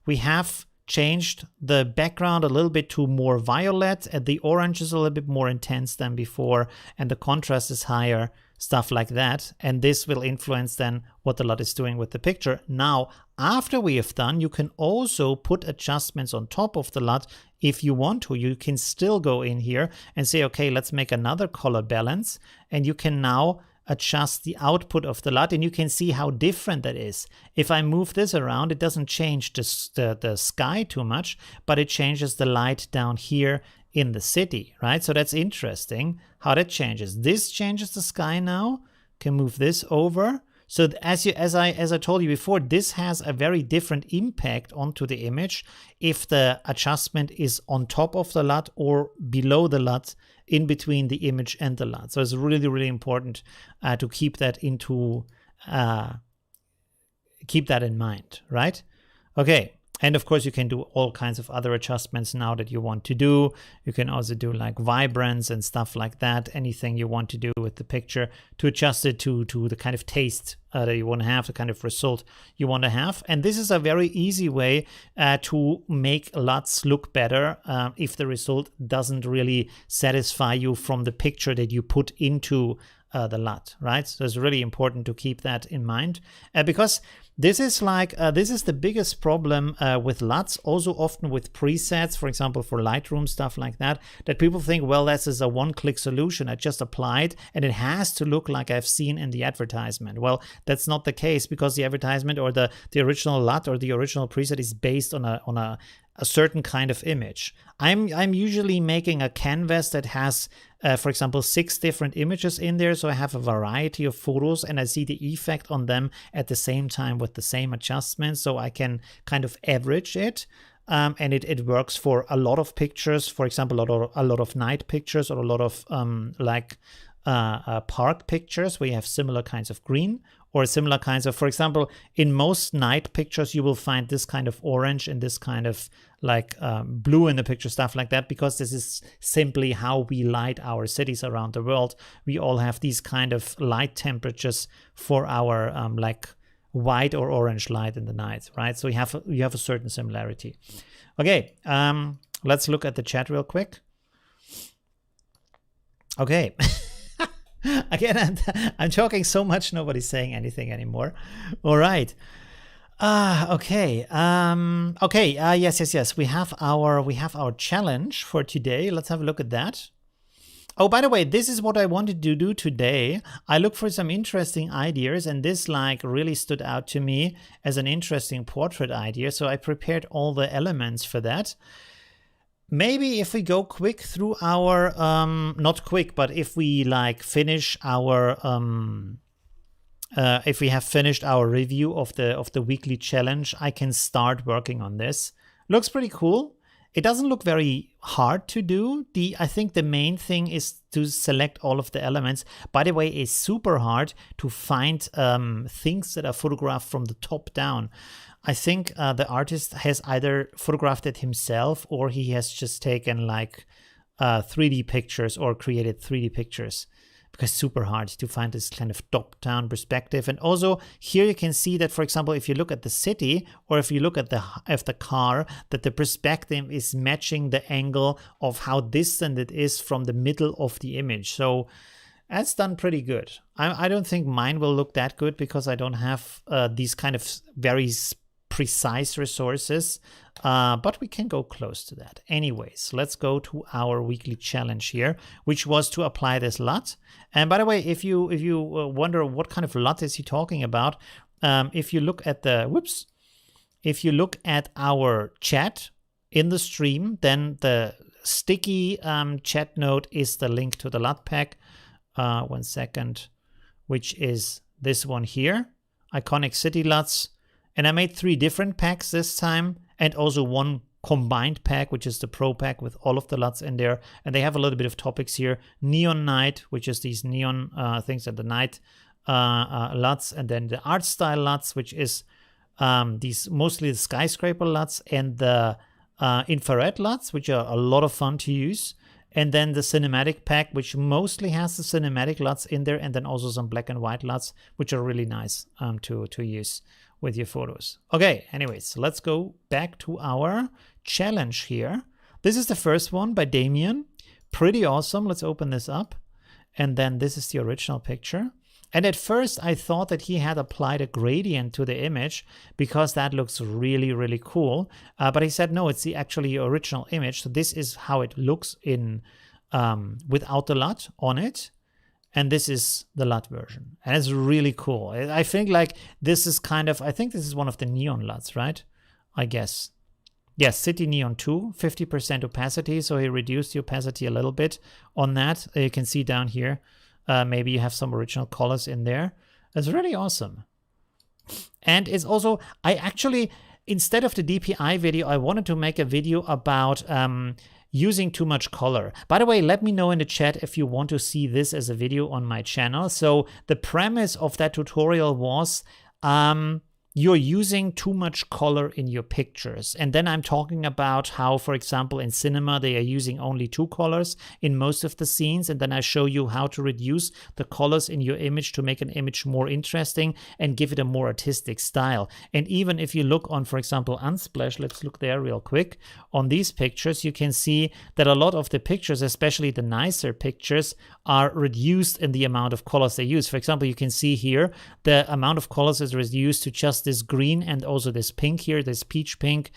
we have changed the background a little bit to more violet, and the orange is a little bit more intense than before, and the contrast is higher, stuff like that. And this will influence then what the LUT is doing with the picture. Now, after we have done, you can also put adjustments on top of the LUT if you want to. You can still go in here and say, okay, let's make another color balance, and you can now adjust the output of the LUT, and you can see how different that is. If I move this around, it doesn't change the sky too much, but it changes the light down here in the city, right? So that's interesting how that changes. This changes the sky now. Can move this over. So as I told you before, this has a very different impact onto the image if the adjustment is on top of the LUT or below the LUT, in between the image and the LUT. So it's really, really important to keep that in mind, right? Okay. And of course, you can do all kinds of other adjustments now that you want to do. You can also do like vibrance and stuff like that. Anything you want to do with the picture to adjust it to the kind of taste that you want to have, the kind of result you want to have. And this is a very easy way to make LUTs look better if the result doesn't really satisfy you from the picture that you put into the LUT, right? So it's really important to keep that in mind because this is the biggest problem with LUTs, also often with presets, for example, for Lightroom, stuff like that people think, well, this is a one-click solution. I just applied and it has to look like I've seen in the advertisement. Well, that's not the case because the advertisement or the original LUT or the original preset is based on a certain kind of image. I'm usually making a canvas that has, for example, 6 different images in there. So I have a variety of photos and I see the effect on them at the same time with the same adjustments. So I can kind of average it. And it works for a lot of pictures. For example, a lot of night pictures or a lot of park pictures where you have similar kinds of green or similar kinds of, for example, in most night pictures, you will find this kind of orange and this kind of like blue in the picture, stuff like that, because this is simply how we light our cities around the world. We all have these kind of light temperatures for our like white or orange light in the night, right? So you have a certain similarity. Okay, let's look at the chat real quick. Okay. Again, I'm talking so much, nobody's saying anything anymore. All right. Okay. Yes. We have our challenge for today. Let's have a look at that. Oh, by the way, this is what I wanted to do today. I looked for some interesting ideas, and this like really stood out to me as an interesting portrait idea. So I prepared all the elements for that. Maybe if we go quick through our, not quick, but if we like finish our, if we have finished our review of the weekly challenge, I can start working on this. Looks pretty cool. It doesn't look very hard to do. I think the main thing is to select all of the elements. By the way, it's super hard to find things that are photographed from the top down. I think the artist has either photographed it himself or he has just taken like 3D pictures or created 3D pictures, because it's super hard to find this kind of top-down perspective. And also here you can see that, for example, if you look at the city or if you look at the car, that the perspective is matching the angle of how distant it is from the middle of the image. So that's done pretty good. I don't think mine will look that good because I don't have these kind of very precise resources, but we can go close to that. Anyways, let's go to our weekly challenge here, which was to apply this LUT. And by the way, if you wonder what kind of LUT is he talking about, if you look at if you look at our chat in the stream, then the sticky chat note is the link to the LUT pack. 1 second, which is this one here, Iconic City LUTs. And I made 3 different packs this time, and also 1 combined pack, which is the Pro pack with all of the LUTs in there. And they have a little bit of topics here. Neon Night, which is these neon things at the night LUTs, and then the art style LUTs, which is these mostly the skyscraper LUTs, and the infrared LUTs, which are a lot of fun to use. And then the cinematic pack, which mostly has the cinematic LUTs in there, and then also some black and white LUTs, which are really nice to use with your photos. Okay, anyways, let's go back to our challenge here. This is the first one by Damien. Pretty awesome. Let's open this up. And then this is the original picture. And at first I thought that he had applied a gradient to the image because that looks really, really cool. But he said, no, it's the actually original image. So this is how it looks in without the LUT on it. And this is the LUT version. And it's really cool. I think like this is kind of, I think this is one of the neon LUTs, right? I guess. Yes, City Neon 2, 50% opacity. So he reduced the opacity a little bit on that. You can see down here. Maybe you have some original colors in there. It's really awesome. And it's also, I actually, instead of the DPI video, I wanted to make a video about using too much color. By the way, let me know in the chat if you want to see this as a video on my channel. So the premise of that tutorial was you're using too much color in your pictures. And then I'm talking about how, for example, in cinema, they are using only 2 colors in most of the scenes. And then I show you how to reduce the colors in your image to make an image more interesting and give it a more artistic style. And even if you look on, for example, Unsplash, let's look there real quick. On these pictures, you can see that a lot of the pictures, especially the nicer pictures, are reduced in the amount of colors they use. For example, you can see here, the amount of colors is reduced to just this green and also this pink here, this peach pink,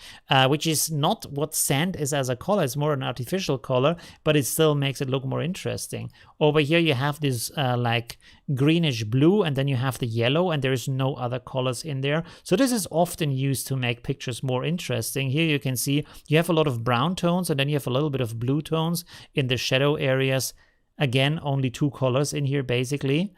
which is not what sand is as a color. It's more an artificial color, but it still makes it look more interesting. Over here you have this like greenish blue, and then you have the yellow, and there is no other colors in there. So this is often used to make pictures more interesting. Here you can see you have a lot of brown tones, and then you have a little bit of blue tones in the shadow areas. Again, only 2 colors in here basically.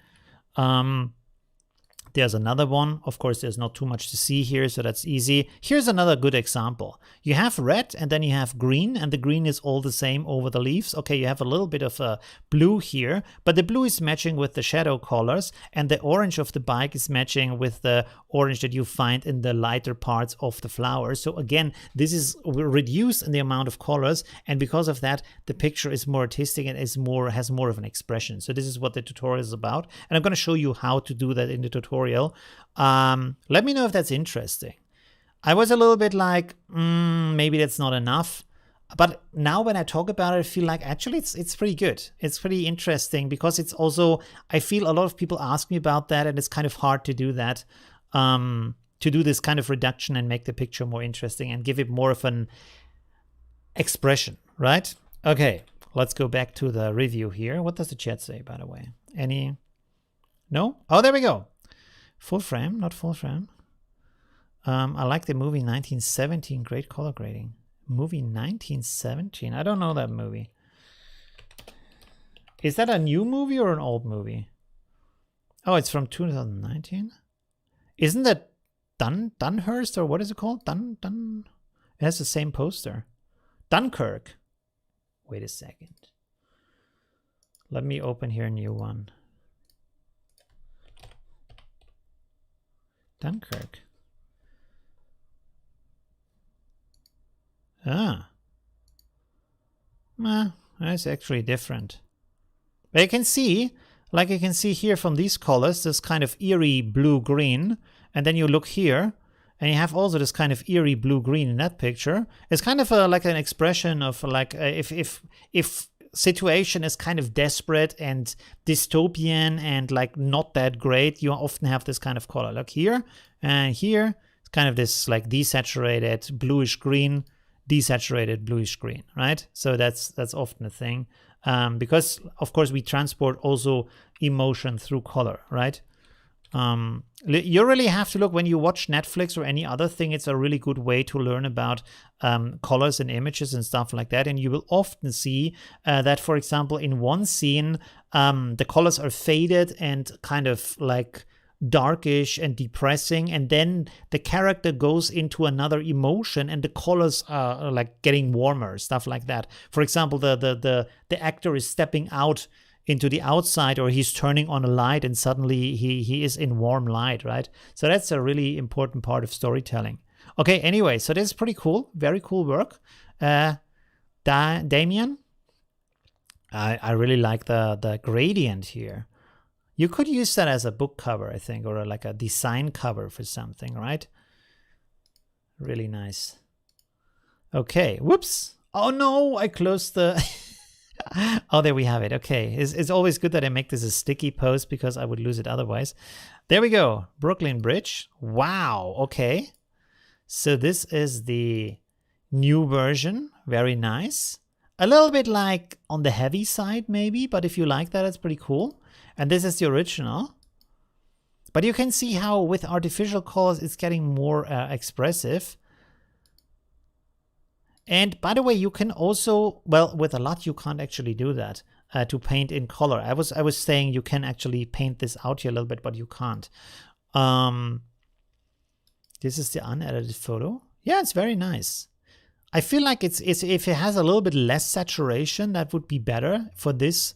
There's another one. Of course, there's not too much to see here, so that's easy. Here's another good example. You have red, and then you have green, and the green is all the same over the leaves. Okay, you have a little bit of a blue here, but the blue is matching with the shadow colors, and the orange of the bike is matching with the orange that you find in the lighter parts of the flowers. So again, this is reduced in the amount of colors, and because of that, the picture is more artistic and has more of an expression. So this is what the tutorial is about, and I'm going to show you how to do that in the tutorial. Let me know if that's interesting. I was a little bit like, maybe that's not enough. But now when I talk about it, I feel like actually it's pretty good. It's pretty interesting because it's also, I feel a lot of people ask me about that, and it's kind of hard to do that, to do this kind of reduction and make the picture more interesting and give it more of an expression, right? Okay, let's go back to the review here. What does the chat say, by the way? Any? No? Oh, there we go. Full frame, not full frame. I like the movie 1917, great color grading. Movie 1917, I don't know that movie. Is that a new movie or an old movie? Oh, it's from 2019? Isn't that Dunhurst, or what is it called? It has the same poster. Dunkirk. Wait a second. Let me open here a new one. Dunkirk. That's actually different. But you can see, like you can see here from these colors, this kind of eerie blue-green, and then you look here, and you have also this kind of eerie blue-green in that picture. It's kind of like an expression of like if situation is kind of desperate and dystopian and like not that great, you often have this kind of color. Look here and here, it's kind of this like desaturated bluish green, desaturated bluish green, right? So that's often a thing, because of course we transport also emotion through color, right? You really have to look when you watch Netflix or any other thing. It's a really good way to learn about colors and images and stuff like that. And you will often see that, for example, in one scene, the colors are faded and kind of like darkish and depressing, and then the character goes into another emotion and the colors are like getting warmer, stuff like that. For example, the actor is stepping out into the outside, or he's turning on a light and suddenly he is in warm light, right? So that's a really important part of storytelling. Okay, anyway, so this is pretty cool. Very cool work. Damien, I really like the gradient here. You could use that as a book cover, I think, or like a design cover for something, right? Really nice. Okay, whoops. Oh no, I closed the... Oh, there we have it. Okay, it's always good that I make this a sticky post because I would lose it otherwise. There we go, Brooklyn Bridge. Wow, okay. So this is the new version, very nice. A little bit like on the heavy side maybe, but if you like that, it's pretty cool. And this is the original. But you can see how with artificial colors it's getting more expressive. And by the way, you can also, well, with a LUT you can't actually do that, to paint in color. I was saying you can actually paint this out here a little bit, but you can't. This is the unedited photo. Yeah, it's very nice. I feel like it's if it has a little bit less saturation, that would be better for this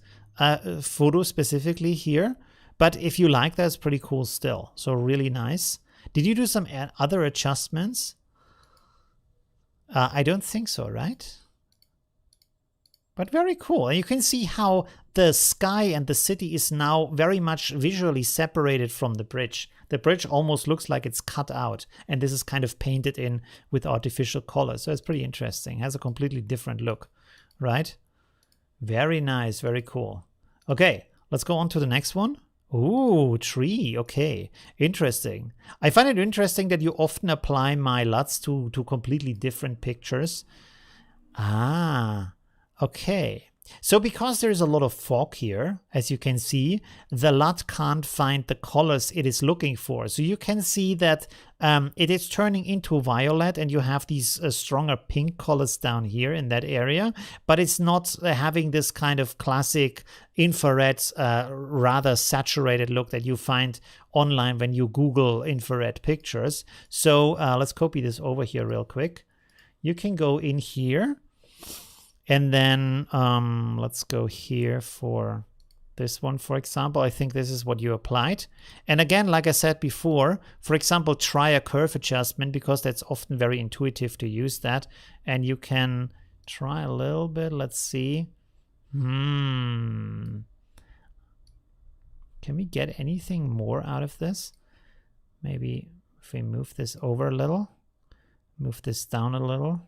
photo specifically here. But if you like that, it's pretty cool still. So really nice. Did you do some other adjustments? I don't think so, right? But very cool. And you can see how the sky and the city is now very much visually separated from the bridge. The bridge almost looks like it's cut out, and this is kind of painted in with artificial color. So it's pretty interesting. It has a completely different look, right? Very nice, very cool. Okay, let's go on to the next one. Ooh, tree. Okay, interesting. I find it interesting that you often apply my LUTs to completely different pictures. Ah, okay. So because there is a lot of fog here, as you can see, the LUT can't find the colors it is looking for. So you can see that it is turning into violet, and you have these stronger pink colors down here in that area, but it's not having this kind of classic infrared, rather saturated look that you find online when you Google infrared pictures. So let's copy this over here real quick. You can go in here. And then let's go here for this one, for example. I think this is what you applied. And again, like I said before, for example, try a curve adjustment, because that's often very intuitive to use that. And you can try a little bit. Let's see. Can we get anything more out of this? Maybe if we move this over a little, move this down a little.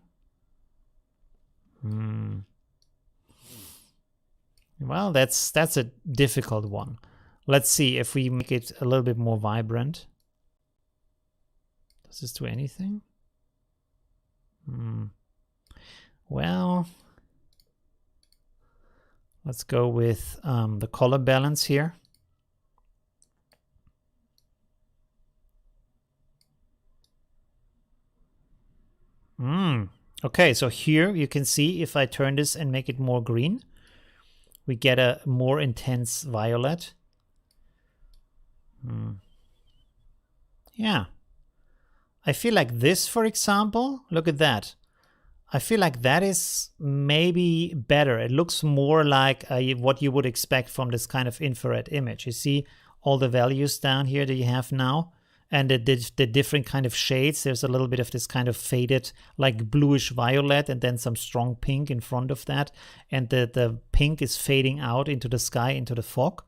Well, that's a difficult one. Let's see if we make it a little bit more vibrant. Does this do anything? Well, let's go with the color balance here. Okay, so here you can see if I turn this and make it more green, we get a more intense violet. Yeah. I feel like this, for example, look at that. I feel like that is maybe better. It looks more like what you would expect from this kind of infrared image. You see all the values down here that you have now? And the different kind of shades. There's a little bit of this kind of faded, like bluish violet, and then some strong pink in front of that. And the pink is fading out into the sky, into the fog.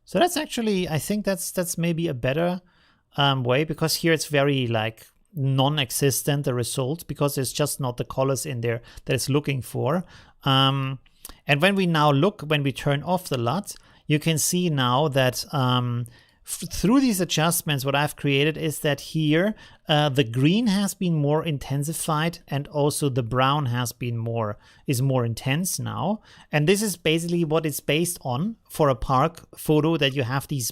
So that's actually, I think that's maybe a better way, because here it's very like non-existent, the result, because there's just not the colors in there that it's looking for. And when we now look, when we turn off the LUT, you can see now that through these adjustments, what I've created is that here the green has been more intensified, and also the brown is more intense now. And this is basically what it's based on for a park photo, that you have these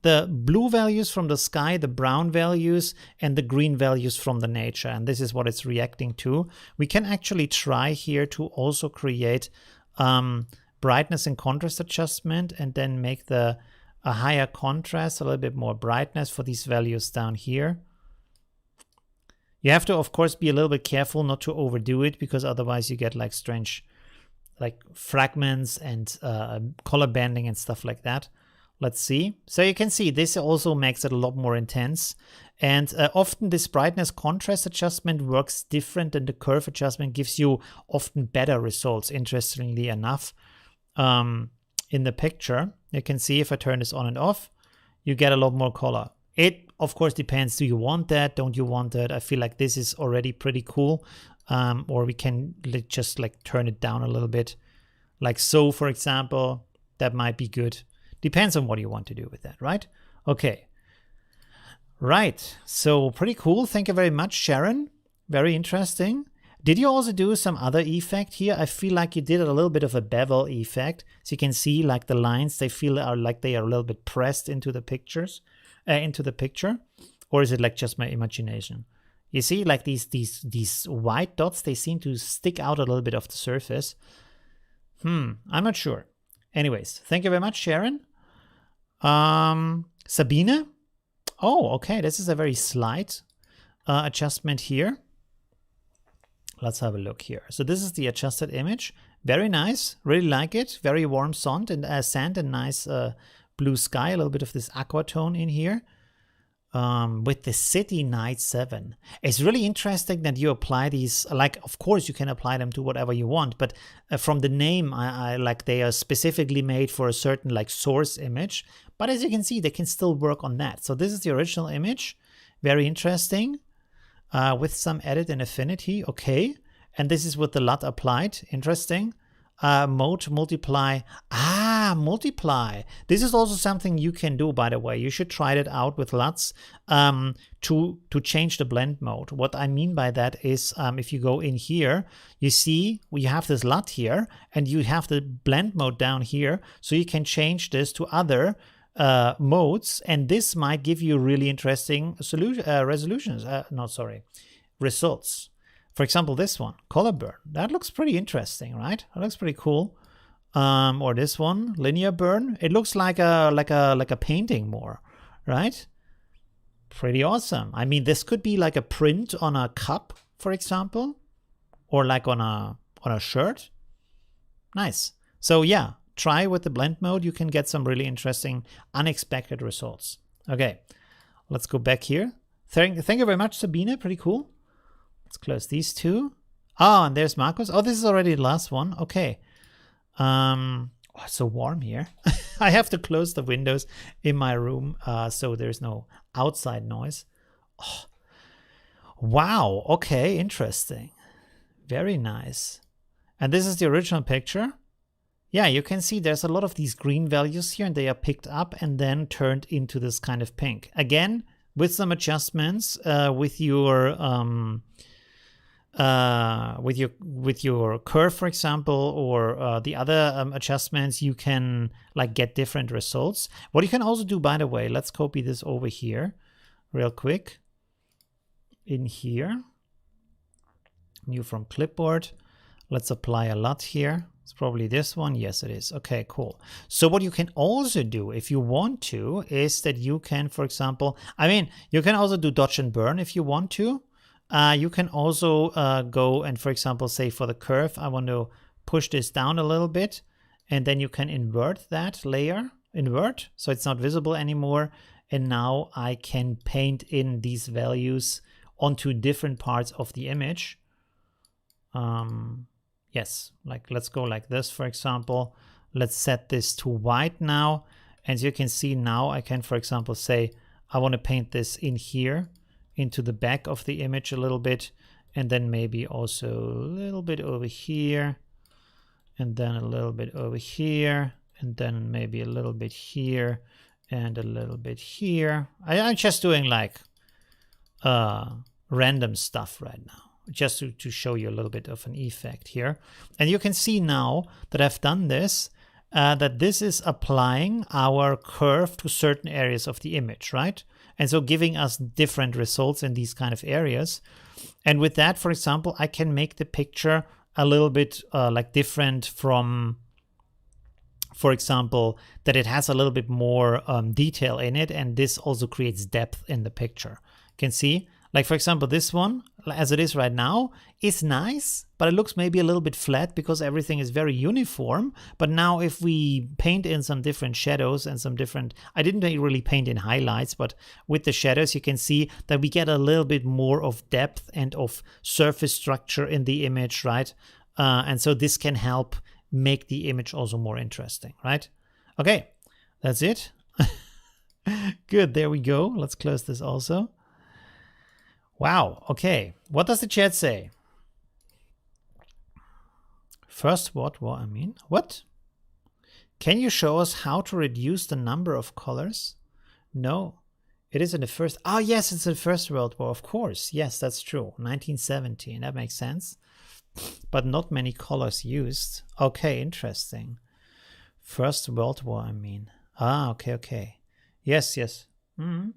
the blue values from the sky, the brown values, and the green values from the nature. And this is what it's reacting to. We can actually try here to also create brightness and contrast adjustment, and then make a higher contrast, a little bit more brightness for these values down here. You have to, of course, be a little bit careful not to overdo it, because otherwise you get like strange like fragments and color banding and stuff like that. Let's see. So you can see this also makes it a lot more intense. And often this brightness contrast adjustment works different than the curve adjustment, gives you often better results, interestingly enough. In the picture, you can see if I turn this on and off, you get a lot more color. It, of course, depends. Do you want that? Don't you want that? I feel like this is already pretty cool. Or we can just like turn it down a little bit. Like so, for example, that might be good. Depends on what you want to do with that, right? Okay. Right. So pretty cool. Thank you very much, Sharon. Very interesting. Did you also do some other effect here? I feel like you did a little bit of a bevel effect. So you can see like the lines, they feel like they are a little bit pressed into the picture. Or is it like just my imagination? You see like these white dots, they seem to stick out a little bit of the surface. I'm not sure. Anyways, thank you very much, Sharon. Sabine? Oh, okay. This is a very slight adjustment here. Let's have a look here. So this is the adjusted image. Very nice. Really like it. Very warm sand and nice blue sky. A little bit of this aqua tone in here. With the City Night 7. It's really interesting that you apply these, like, of course you can apply them to whatever you want, but from the name, I like they are specifically made for a certain like source image. But as you can see, they can still work on that. So this is the original image. Very interesting. With some edit in Affinity. Okay. And this is with the LUT applied. Interesting. Mode, multiply. Multiply. This is also something you can do, by the way. You should try it out with LUTs to change the blend mode. What I mean by that is if you go in here, you see we have this LUT here, and you have the blend mode down here. So you can change this to other modes, and this might give you really interesting results. For example, this one, color burn. That looks pretty interesting, right? That looks pretty cool. Or this one, linear burn. It looks like a painting more, right? Pretty awesome. I mean, this could be like a print on a cup, for example, or like on a shirt. Nice. So yeah, try with the blend mode. You can get some really interesting, unexpected results. Okay, let's go back here. Thank you very much, Sabine. Pretty cool. Let's close these two. Oh, and there's Marcus. Oh, this is already the last one. Okay. Oh, it's so warm here. I have to close the windows in my room so there's no outside noise. Oh. Wow. Okay, interesting. Very nice. And this is the original picture. Yeah, you can see there's a lot of these green values here, and they are picked up and then turned into this kind of pink. Again, with some adjustments with your curve, for example, or the other adjustments, you can like get different results. What you can also do, by the way, let's copy this over here real quick. In here, new from clipboard. Let's apply a LUT here. It's probably this one. Yes, it is. Okay, cool. So what you can also do if you want to is that you can, for example, you can also do dodge and burn if you want to. You can also go and, for example, say for the curve, I want to push this down a little bit, and then you can invert that layer, so it's not visible anymore. And now I can paint in these values onto different parts of the image. Yes, like let's go like this, for example. Let's set this to white now. As you can see now, I can, for example, say I want to paint this in here into the back of the image a little bit, and then maybe also a little bit over here, and then a little bit over here, and then maybe a little bit here, and a little bit here. I'm just doing like random stuff right now, just to show you a little bit of an effect here. And you can see now that I've done this, that this is applying our curve to certain areas of the image, right? And so giving us different results in these kind of areas. And with that, for example, I can make the picture a little bit like different from, for example, that it has a little bit more detail in it, and this also creates depth in the picture. You can see, like for example, this one, as it is right now, is nice, but it looks maybe a little bit flat because everything is very uniform. But now if we paint in some different shadows and some different, I didn't really paint in highlights, but with the shadows, you can see that we get a little bit more of depth and of surface structure in the image, right? And so this can help make the image also more interesting, right? Okay, that's it. Good, there we go. Let's close this also. Wow, okay. What does the chat say? First, what? I mean, what? Can you show us how to reduce the number of colors? No, it is in the first. Oh, yes, it's in the First World War, of course. Yes, that's true. 1917, that makes sense. But not many colors used. Okay, interesting. First World War, I mean. Ah, okay, okay. Yes, yes. Mm-hmm.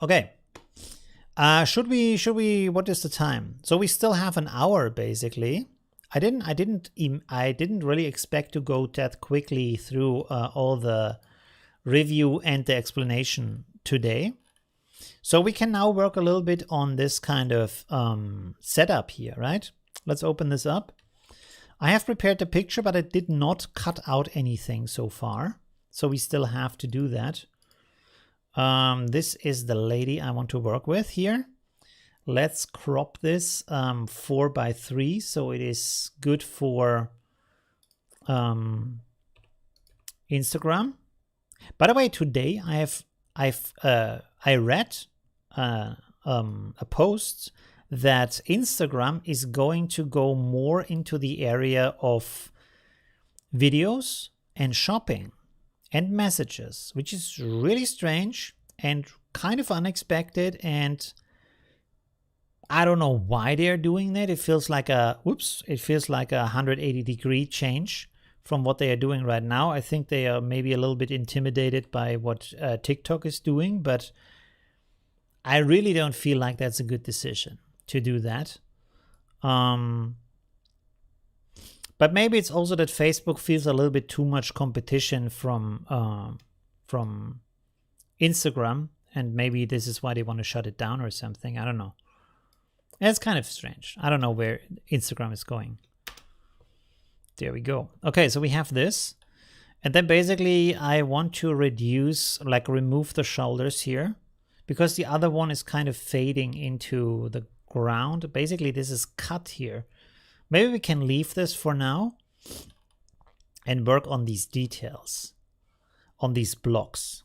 Okay. Should we what is the time? So we still have an hour basically. I didn't really expect to go that quickly through all the review and the explanation today. So we can now work a little bit on this kind of setup here, right? Let's open this up. I have prepared the picture, but I did not cut out anything so far. So we still have to do that. This is the lady I want to work with here. Let's crop this 4:3, so it is good for Instagram. By the way, today I read a post that Instagram is going to go more into the area of videos and shopping and messages, which is really strange and kind of unexpected, and I don't know why they're doing that. It feels like a 180-degree change from what they are doing right now. I think they are maybe a little bit intimidated by what TikTok is doing, but I really don't feel like that's a good decision to do that. But maybe it's also that Facebook feels a little bit too much competition from Instagram, and maybe this is why they want to shut it down or something. I don't know. It's kind of strange. I don't know where Instagram is going. There we go. Okay, so we have this. And then basically I want to remove the shoulders here, because the other one is kind of fading into the ground. Basically this is cut here. Maybe we can leave this for now and work on these details, on these blocks.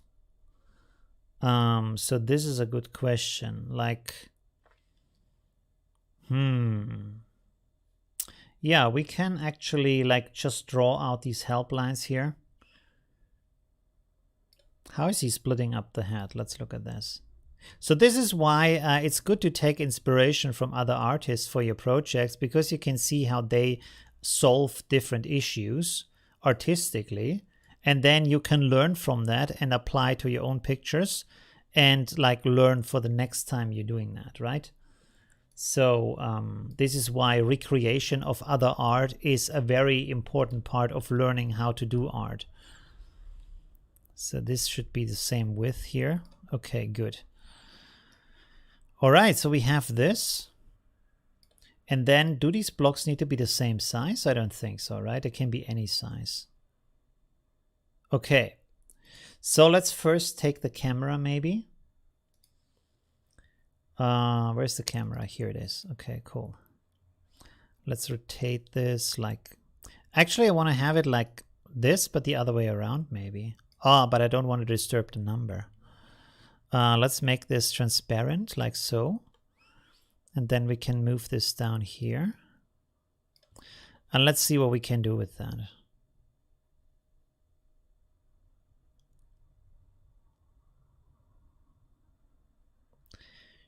So this is a good question. Like, yeah, we can actually just draw out these help lines here. How is he splitting up the head? Let's look at this. So this is why it's good to take inspiration from other artists for your projects, because you can see how they solve different issues artistically, and then you can learn from that and apply to your own pictures and learn for the next time you're doing that, right? So this is why recreation of other art is a very important part of learning how to do art. So this should be the same width here. Okay, good. All right, so we have this. And then do these blocks need to be the same size? I don't think so, right? It can be any size. Okay, so let's first take the camera maybe. Where's the camera? Here it is. Okay, cool. Let's rotate this actually I want to have it like this, but the other way around maybe. But I don't want to disturb the number. Let's make this transparent like so. And then we can move this down here. And let's see what we can do with that.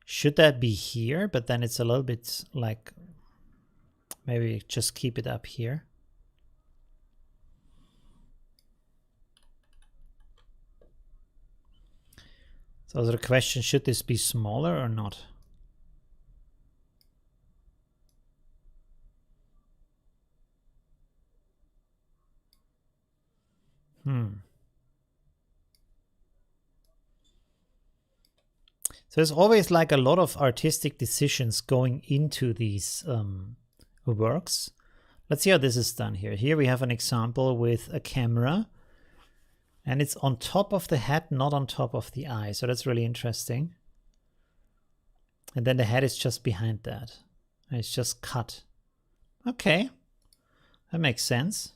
Should that be here? But then it's a little bit like, maybe just keep it up here. So the question, should this be smaller or not? So there's always like a lot of artistic decisions going into these works. Let's see how this is done here. Here we have an example with a camera, and it's on top of the head, not on top of the eye. So that's really interesting. And then the head is just behind that. And it's just cut. Okay, that makes sense.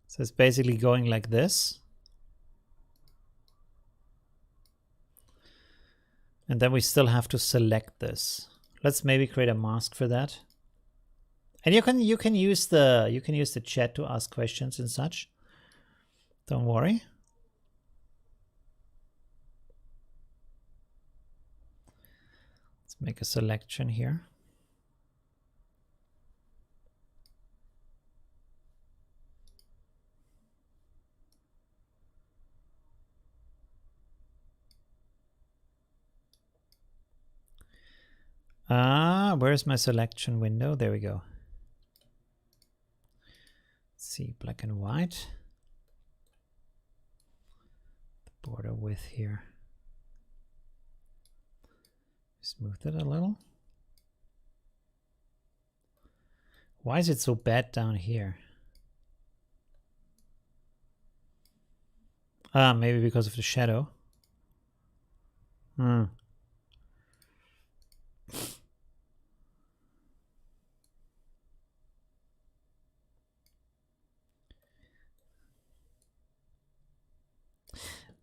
So it's basically going like this. And then we still have to select this. Let's maybe create a mask for that. And you can use the chat to ask questions and such. Don't worry. Let's make a selection here. Where's my selection window? There we go. Let's see, black and white. The border width here. Smooth it a little. Why is it so bad down here? Maybe because of the shadow.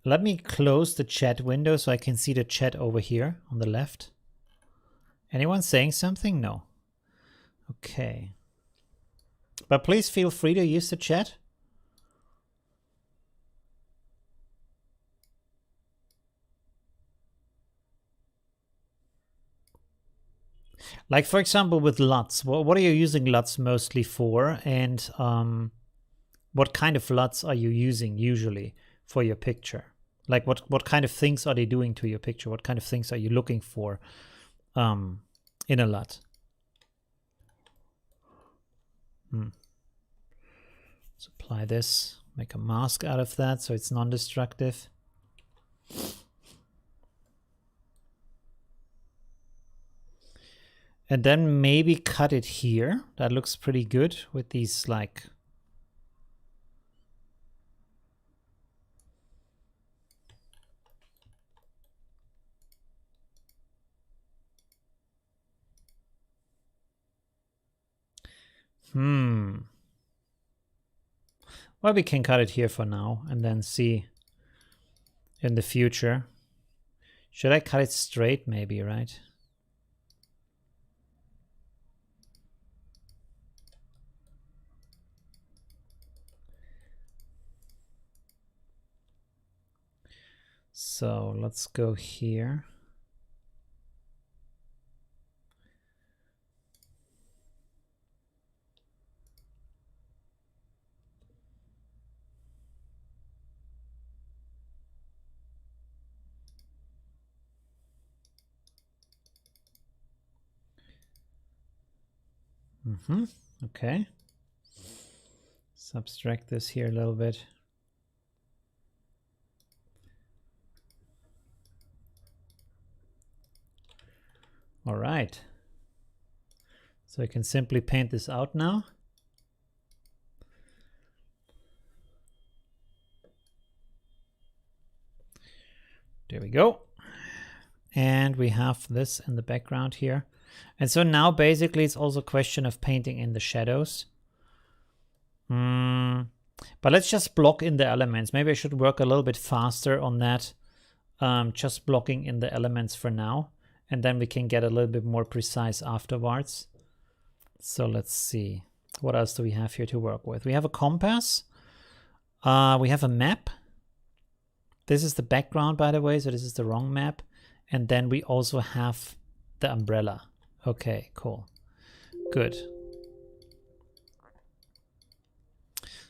Let me close the chat window so I can see the chat over here on the left. Anyone saying something? No. Okay. But please feel free to use the chat. Like, for example, with LUTs, what are you using LUTs mostly for? And what kind of LUTs are you using usually for your picture? Like, what kind of things are they doing to your picture? What kind of things are you looking for in a LUT? Let's apply this, make a mask out of that so it's non-destructive. And then maybe cut it here. That looks pretty good with these like... Well, we can cut it here for now and then see in the future. Should I cut it straight maybe, right? So let's go here. Okay. Subtract this here a little bit. All right. So I can simply paint this out now. There we go. And we have this in the background here. And so now basically it's also a question of painting in the shadows. But let's just block in the elements. Maybe I should work a little bit faster on that. Just blocking in the elements for now. and then we can get a little bit more precise afterwards. So let's see. What else do we have here to work with? We have a compass. We have a map. This is the background, by the way, so this is the wrong map. And then we also have the umbrella. Okay, cool. Good.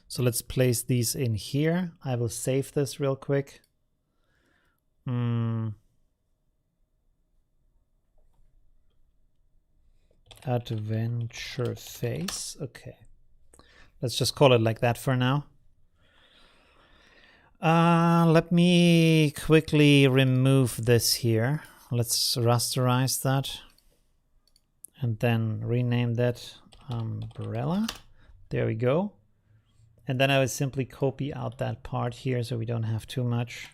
So let's place these in here. I will save this real quick. Adventure face. Okay. Let's just call it like that for now. Let me quickly remove this here. Let's rasterize that and then rename that umbrella. There we go. And then I would simply copy out that part here so we don't have too much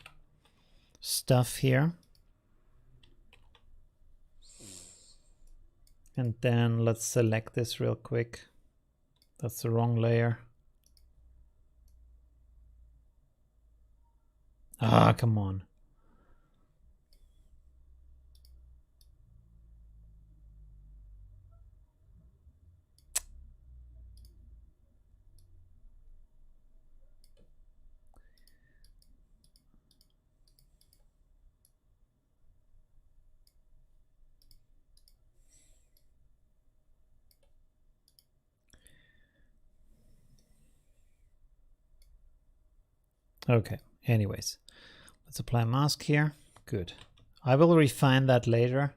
stuff here. And then let's select this real quick. That's the wrong layer. Ah, come on. Okay, anyways, let's apply mask here. Good. I will refine that later.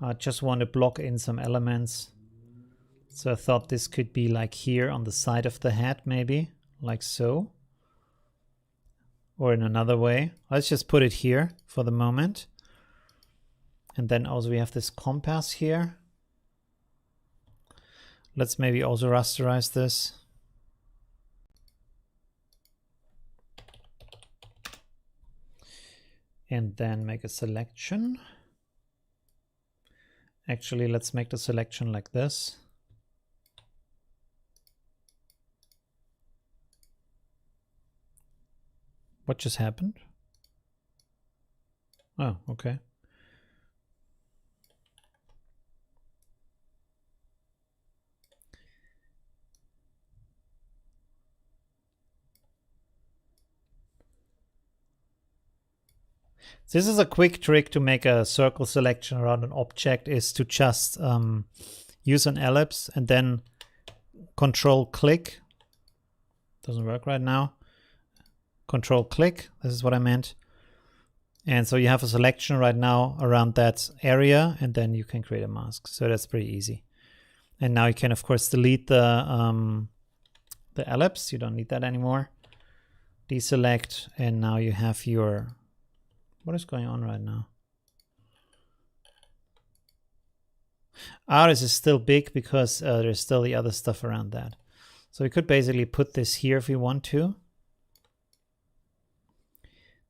I just want to block in some elements. So I thought this could be like here on the side of the head, maybe like so. Or in another way. Let's just put it here for the moment. And then also we have this compass here. Let's maybe also rasterize this. And then make a selection. Actually, let's make the selection like this. What just happened? Oh, okay. This is a quick trick to make a circle selection around an object, is to just use an ellipse and then control click. Doesn't work right now. Control click, this is what I meant. And so you have a selection right now around that area, and then you can create a mask. So that's pretty easy. And now you can of course delete the ellipse. You don't need that anymore. Deselect, and now you have your... What is going on right now? This is still big because there's still the other stuff around that. So we could basically put this here if we want to.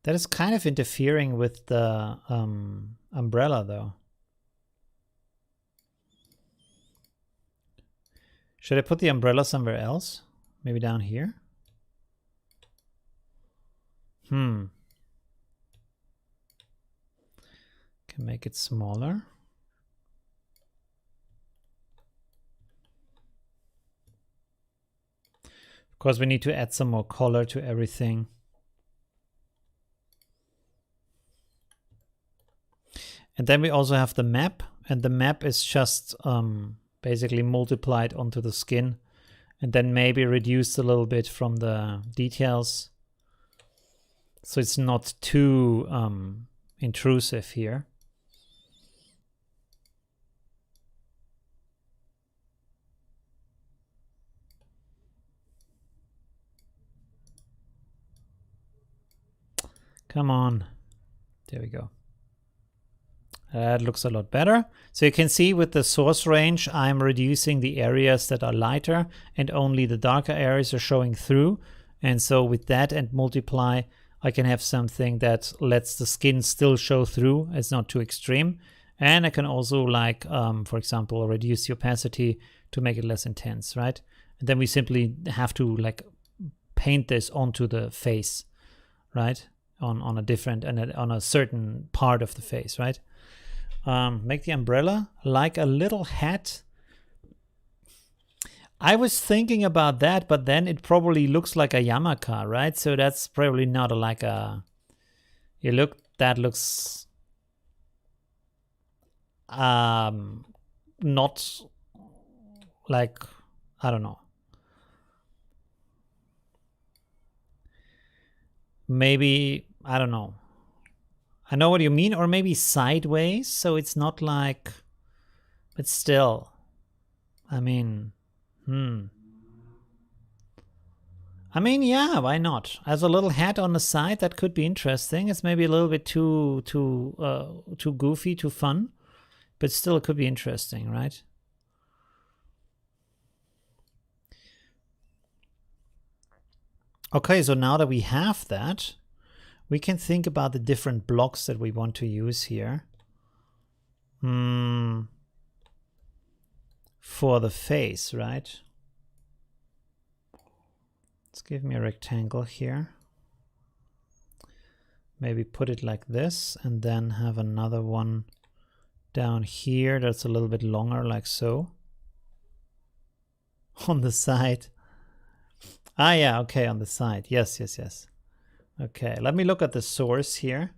That is kind of interfering with the umbrella though. Should I put the umbrella somewhere else? Maybe down here? Can make it smaller. Of course, we need to add some more color to everything. And then we also have the map, and the map is just basically multiplied onto the skin and then maybe reduced a little bit from the details. So it's not too intrusive here. Come on. There we go. That looks a lot better. So you can see with the source range, I'm reducing the areas that are lighter and only the darker areas are showing through. And so with that and multiply, I can have something that lets the skin still show through. It's not too extreme. And I can also, like, for example, reduce the opacity to make it less intense, right? And then we simply have to like paint this onto the face, right? On a different and on a certain part of the face, right? Make the umbrella like a little hat. I was thinking about that, but then it probably looks like a yarmulke, right? So that's probably not like a... that looks... not like... I don't know. Maybe... I don't know. I know what you mean. Or maybe sideways, so it's not like... But still... I mean... I mean, yeah, why not? As a little hat on the side, that could be interesting. It's maybe a little bit too goofy, too fun, but still it could be interesting, right? Okay, so now that we have that, we can think about the different blocks that we want to use here. For the face, right? Let's give me a rectangle here. Maybe put it like this and then have another one down here that's a little bit longer, like so. On the side. Ah, yeah, okay, on the side. Yes, yes, yes. Okay, let me look at the source here.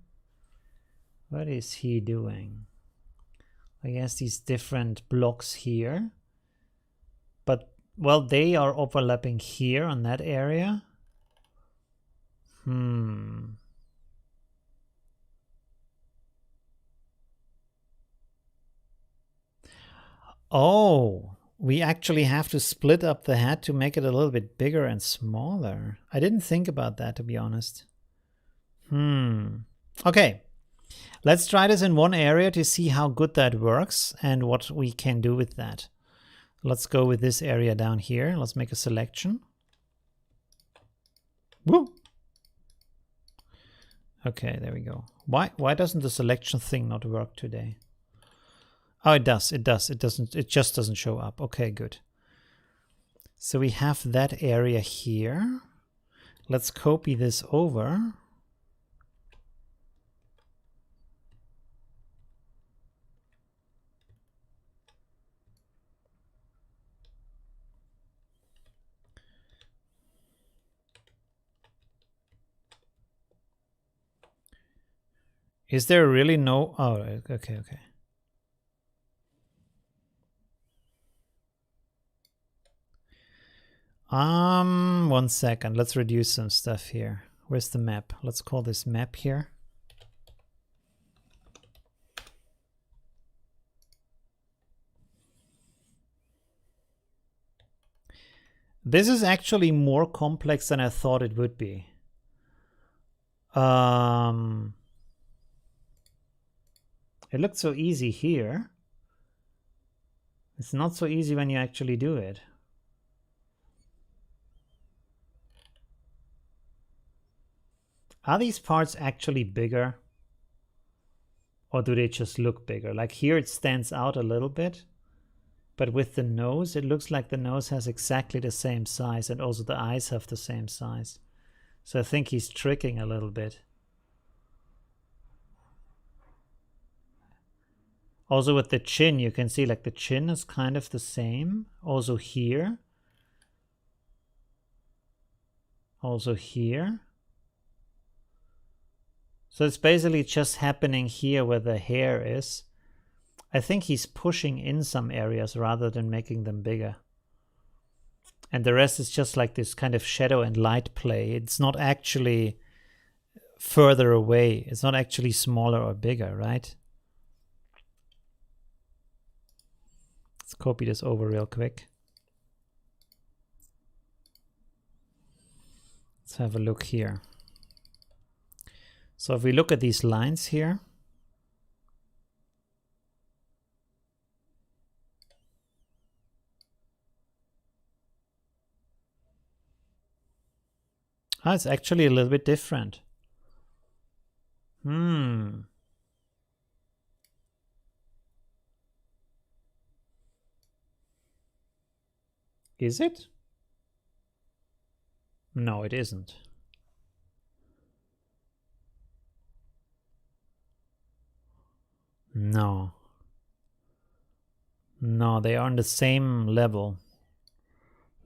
What is he doing? I guess these different blocks here. But, well, they are overlapping here on that area. Oh, we actually have to split up the hat to make it a little bit bigger and smaller. I didn't think about that, to be honest. Okay, let's try this in one area to see how good that works and what we can do with that. Let's go with this area down here. Let's make a selection. Woo! Okay, there we go. Why doesn't the selection thing not work today? Oh, it does. It does. It just doesn't show up. Okay, good. So we have that area here. Let's copy this over. Is there really no... Oh, okay, okay. One second. Let's reduce some stuff here. Where's the map? Let's call this map here. This is actually more complex than I thought it would be. It looked so easy here. It's not so easy when you actually do it. Are these parts actually bigger? Or do they just look bigger? Like here it stands out a little bit. But with the nose, it looks like the nose has exactly the same size, and also the eyes have the same size. So I think he's tricking a little bit. Also with the chin, you can see like the chin is kind of the same. Also here. Also here. So it's basically just happening here where the hair is. I think he's pushing in some areas rather than making them bigger. And the rest is just like this kind of shadow and light play. It's not actually further away. It's not actually smaller or bigger, right? Let's copy this over real quick. Let's have a look here. So if we look at these lines here, it's actually a little bit different. Is it? No, it isn't. No, No, they are on the same level.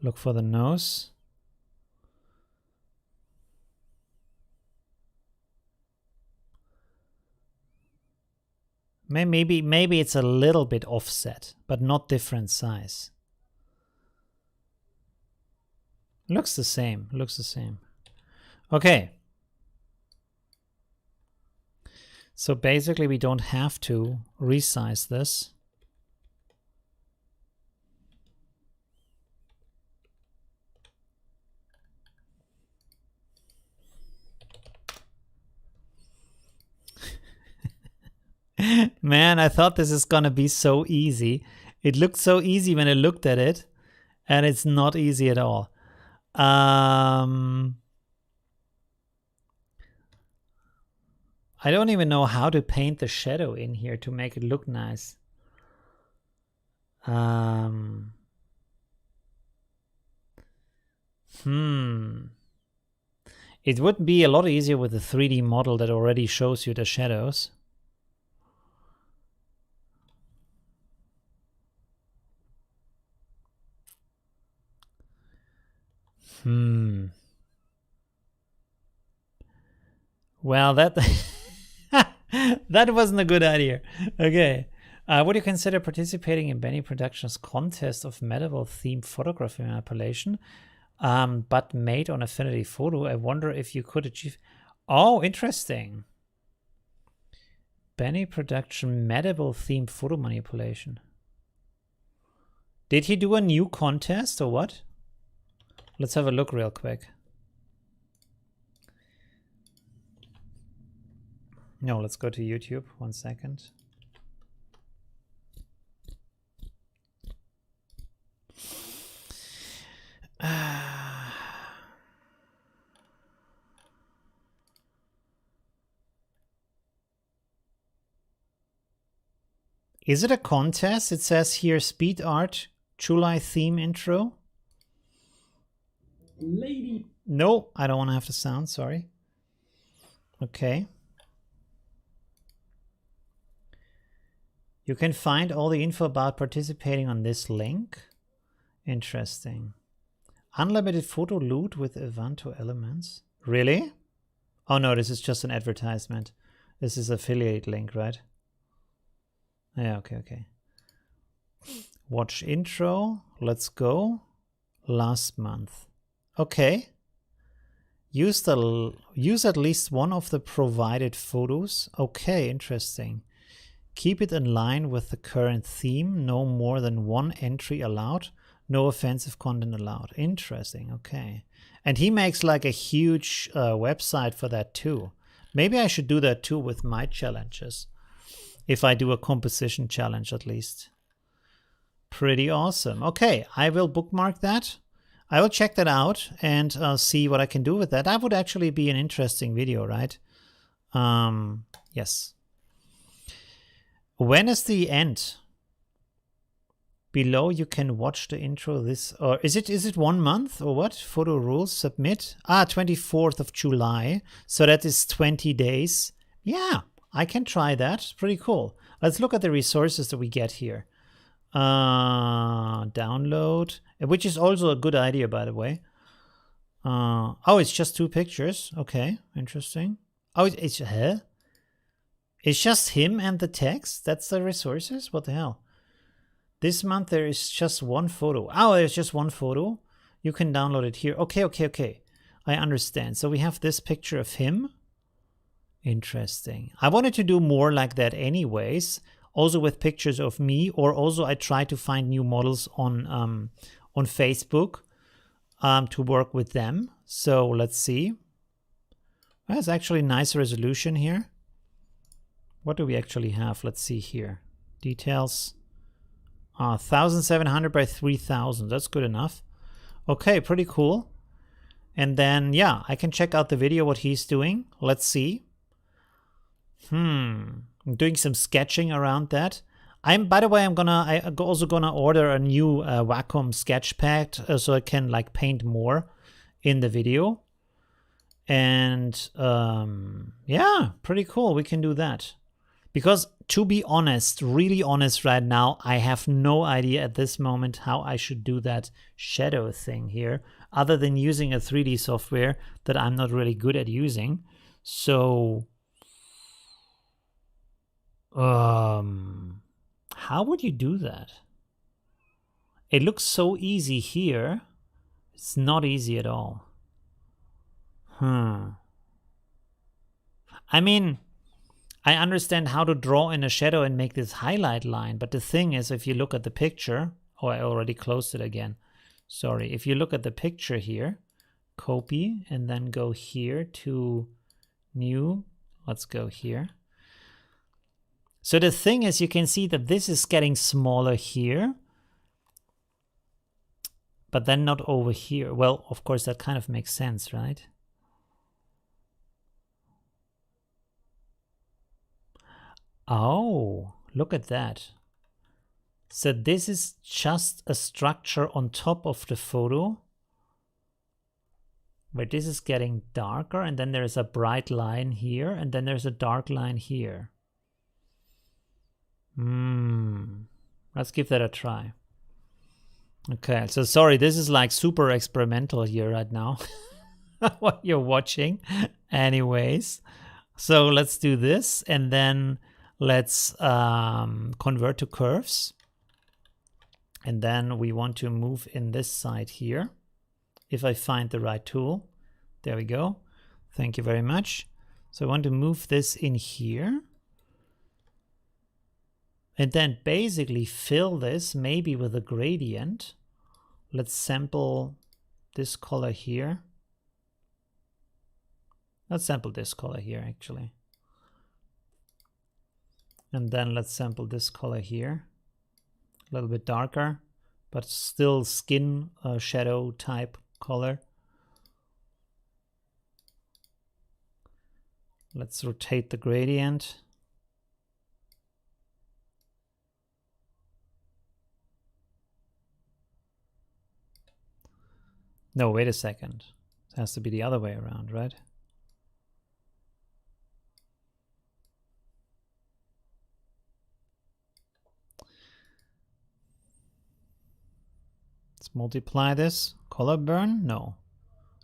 Look for the nose. Maybe it's a little bit offset, but not different size. Looks the same. Looks the same. Okay. So basically we don't have to resize this. Man, I thought this is gonna be so easy. It looked so easy when I looked at it, and it's not easy at all. I don't even know how to paint the shadow in here to make it look nice. It would be a lot easier with a 3D model that already shows you the shadows. Well, that that wasn't a good idea. Okay. Would you consider participating in Benny Productions' contest of medieval themed photography manipulation, but made on Affinity Photo? I wonder if you could achieve... Oh, interesting. Benny Production medieval themed photo manipulation. Did he do a new contest or what? Let's have a look real quick. No, let's go to YouTube. 1 second. Is it a contest? It says here Speed Art July theme intro. Lady. No, I don't want to have the sound, sorry. Okay. You can find all the info about participating on this link. Interesting. Unlimited photo loot with Avanto elements. Really? Oh no, this is just an advertisement. This is affiliate link, right? Yeah, okay. Watch intro. Let's go. Last month. Okay. Use at least one of the provided photos. Okay, interesting. Keep it in line with the current theme. No more than one entry allowed. No offensive content allowed. Interesting. Okay. And he makes like a huge website for that too. Maybe I should do that too with my challenges. If I do a composition challenge at least. Pretty awesome. Okay, I will bookmark that. I will check that out and see what I can do with that. That would actually be an interesting video, right? Yes. When is the end? Below you can watch the intro. This, or is it 1 month or what? Photo rules submit. 24th of July. So that is 20 days. Yeah, I can try that. It's pretty cool. Let's look at the resources that we get here. Download, which is also a good idea, by the way. Oh, it's just 2 pictures. Okay, interesting. Oh, it's just him and the text. That's the resources. What the hell? This month there is just 1 photo. Oh, there's just 1 photo. You can download it here. Okay. I understand. So we have this picture of him. Interesting. I wanted to do more like that anyways. Also with pictures of me, or also I try to find new models on Facebook to work with them. So let's see. That's actually nice resolution here. What do we actually have? Let's see here. Details. 1700 by 3000. That's good enough. Okay, pretty cool. And then, yeah, I can check out the video, what he's doing. Let's see. I'm doing some sketching around that. By the way, I'm also gonna order a new Wacom sketch pad so I can like paint more in the video. And yeah, pretty cool. We can do that. Because to be honest, really honest right now, I have no idea at this moment how I should do that shadow thing here, other than using a 3D software that I'm not really good at using. So, how would you do that? It looks so easy here. It's not easy at all. I mean, I understand how to draw in a shadow and make this highlight line, but the thing is, if you look at the picture, oh, I already closed it again. Sorry. If you look at the picture here, copy, and then go here to new. Let's go here. So the thing is, you can see that this is getting smaller here, but then not over here. Well, of course, that kind of makes sense, right? Oh, look at that. So this is just a structure on top of the photo, where this is getting darker, and then there's a bright line here, and then there's a dark line here. Let's give that a try. Okay, so sorry, this is like super experimental here right now, what you're watching. Anyways, so let's do this, and then let's convert to curves. And then we want to move in this side here. If I find the right tool, there we go. Thank you very much. So I want to move this in here. And then basically fill this maybe with a gradient. Let's sample this color here. Let's sample this color here actually. And then let's sample this color here. A little bit darker, but still skin shadow type color. Let's rotate the gradient. No, wait a second. It has to be the other way around, right? Let's multiply this. Color burn? No.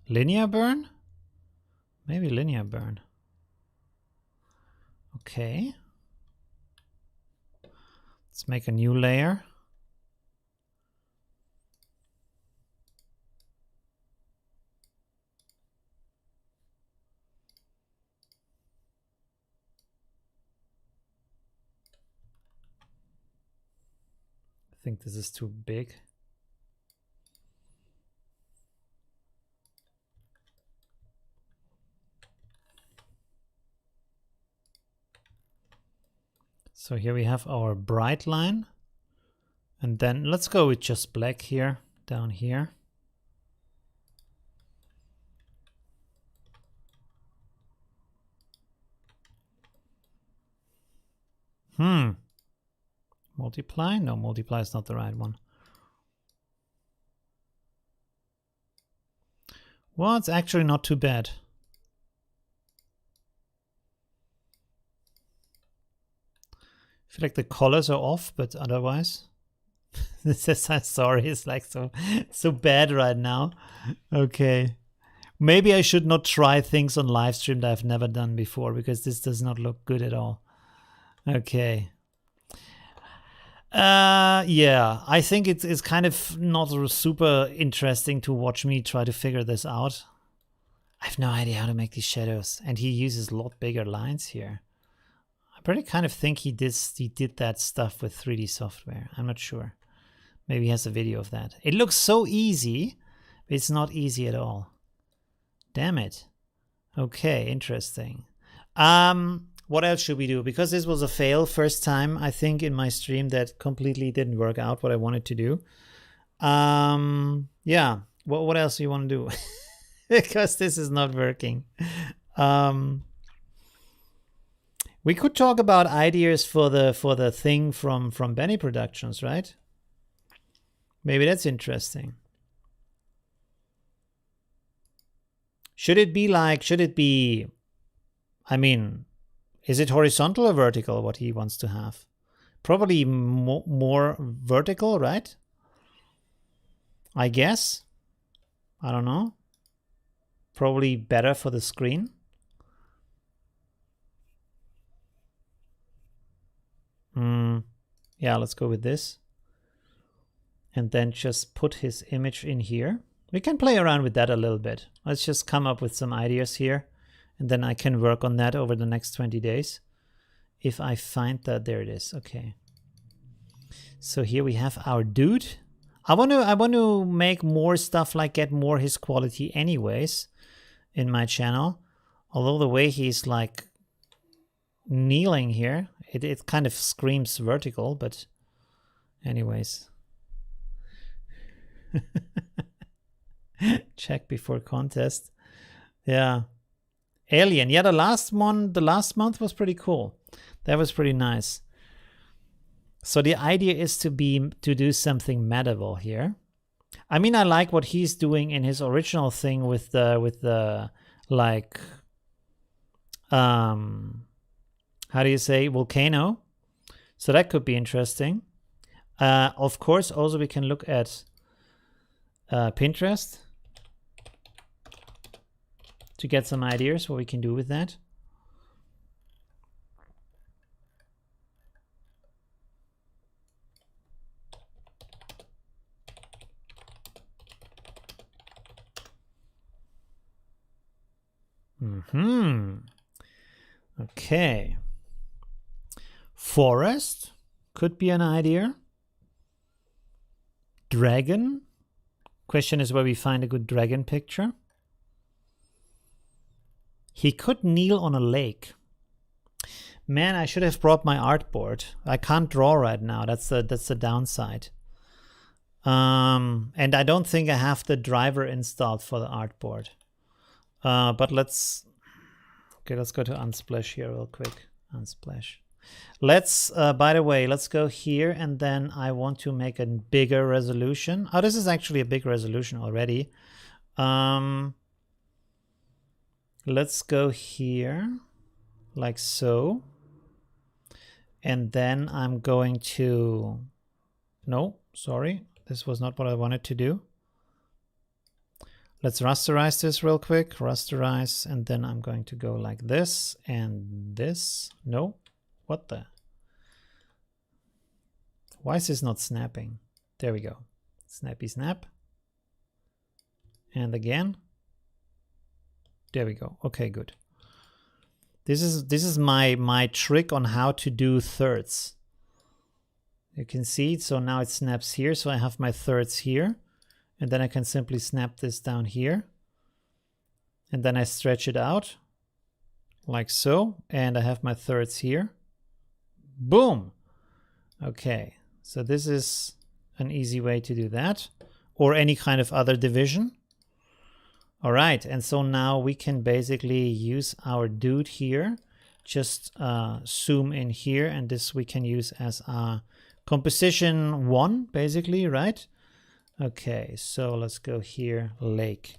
Linear burn? Maybe linear burn. Okay. Let's make a new layer. I think this is too big. So here we have our bright line. And then let's go with just black here, down here. Multiply? No, multiply is not the right one. Well, it's actually not too bad. I feel like the colors are off, but otherwise, this is, I'm sorry, it's like so bad right now. Okay, maybe I should not try things on live stream that I've never done before, because this does not look good at all. Okay. Yeah, I think it's kind of not super interesting to watch me try to figure this out. I have no idea how to make these shadows, and he uses a lot bigger lines here. I pretty kind of think he did that stuff with 3D software. I'm not sure. Maybe he has a video of that. It looks so easy, but it's not easy at all. Damn it. Okay, interesting. What else should we do? Because this was a fail first time, I think, in my stream that completely didn't work out what I wanted to do. Yeah, what else do you want to do? Because this is not working. We could talk about ideas for the thing from Benny Productions, right? Maybe that's interesting. Should it be, I mean, Is it horizontal or vertical, what he wants to have? Probably more vertical, right? I guess. I don't know. Probably better for the screen. Yeah, let's go with this. And then just put his image in here. We can play around with that a little bit. Let's just come up with some ideas here. And then I can work on that over the next 20 days. If I find that, there it is. Okay. So here we have our dude. I want to make more stuff, like get more his quality anyways in my channel. Although the way he's like kneeling here, it kind of screams vertical, but anyways. Check before contest. Yeah. Alien. Yeah, the last month was pretty cool. That was pretty nice. So the idea is to do something medieval here. I mean, I like what he's doing in his original thing with the like how do you say, volcano. So that could be interesting. Of course, also we can look at Pinterest to get some ideas what we can do with that. Okay. Forest could be an idea. Dragon. Question is where we find a good dragon picture. He could kneel on a lake. Man, I should have brought my artboard. I can't draw right now. That's the downside. And I don't think I have the driver installed for the artboard. But let's go to Unsplash here real quick. Unsplash. Let's, by the way, let's go here, and then I want to make a bigger resolution. Oh, this is actually a big resolution already. Let's go here, like so. And then I'm going to, no, sorry, this was not what I wanted to do. Let's rasterize this real quick, rasterize, and then I'm going to go like this and this. No, what the? Why is this not snapping? There we go. Snappy snap. And again. There we go. Okay, good. This is my trick on how to do thirds. You can see it. So now it snaps here. So I have my thirds here. And then I can simply snap this down here. And then I stretch it out like so. And I have my thirds here. Boom. Okay. So this is an easy way to do that. Or any kind of other division. All right. And so now we can basically use our dude here. Just zoom in here. And this we can use as a composition 1, basically, right? Okay, so let's go here, lake.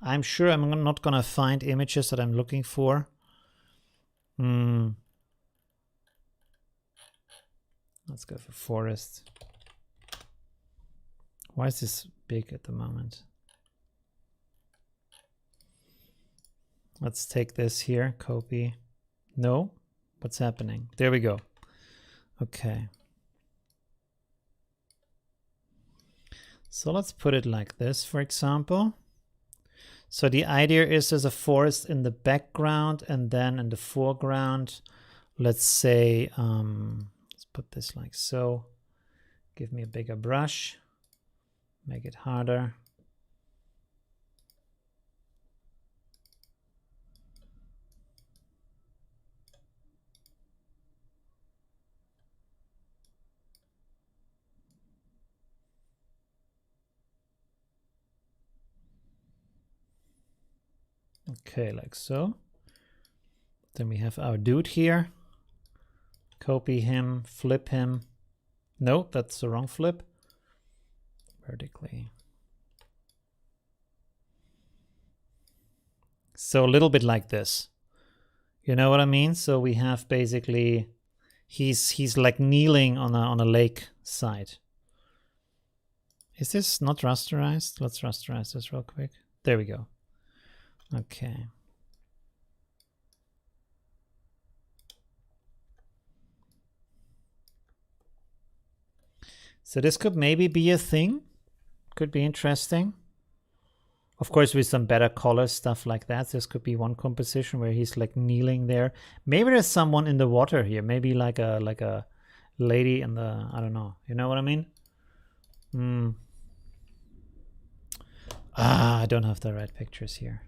I'm sure I'm not gonna find images that I'm looking for. Let's go for forest. Why is this big at the moment? Let's take this here, copy. No, what's happening? There we go. Okay. So let's put it like this, for example. So the idea is there's a forest in the background, and then in the foreground, let's say, let's put this like so. Give me a bigger brush, make it harder. Okay, like so. Then we have our dude here. Copy him, flip him. No, that's the wrong flip. Vertically. So a little bit like this. You know what I mean? So we have basically, he's like kneeling on a lake side. Is this not rasterized? Let's rasterize this real quick. There we go. Okay. So this could maybe be a thing. Could be interesting. Of course, with some better color stuff like that, this could be one composition where he's like kneeling there. Maybe there's someone in the water here. Maybe like a lady in the, I don't know. You know what I mean? I don't have the right pictures here.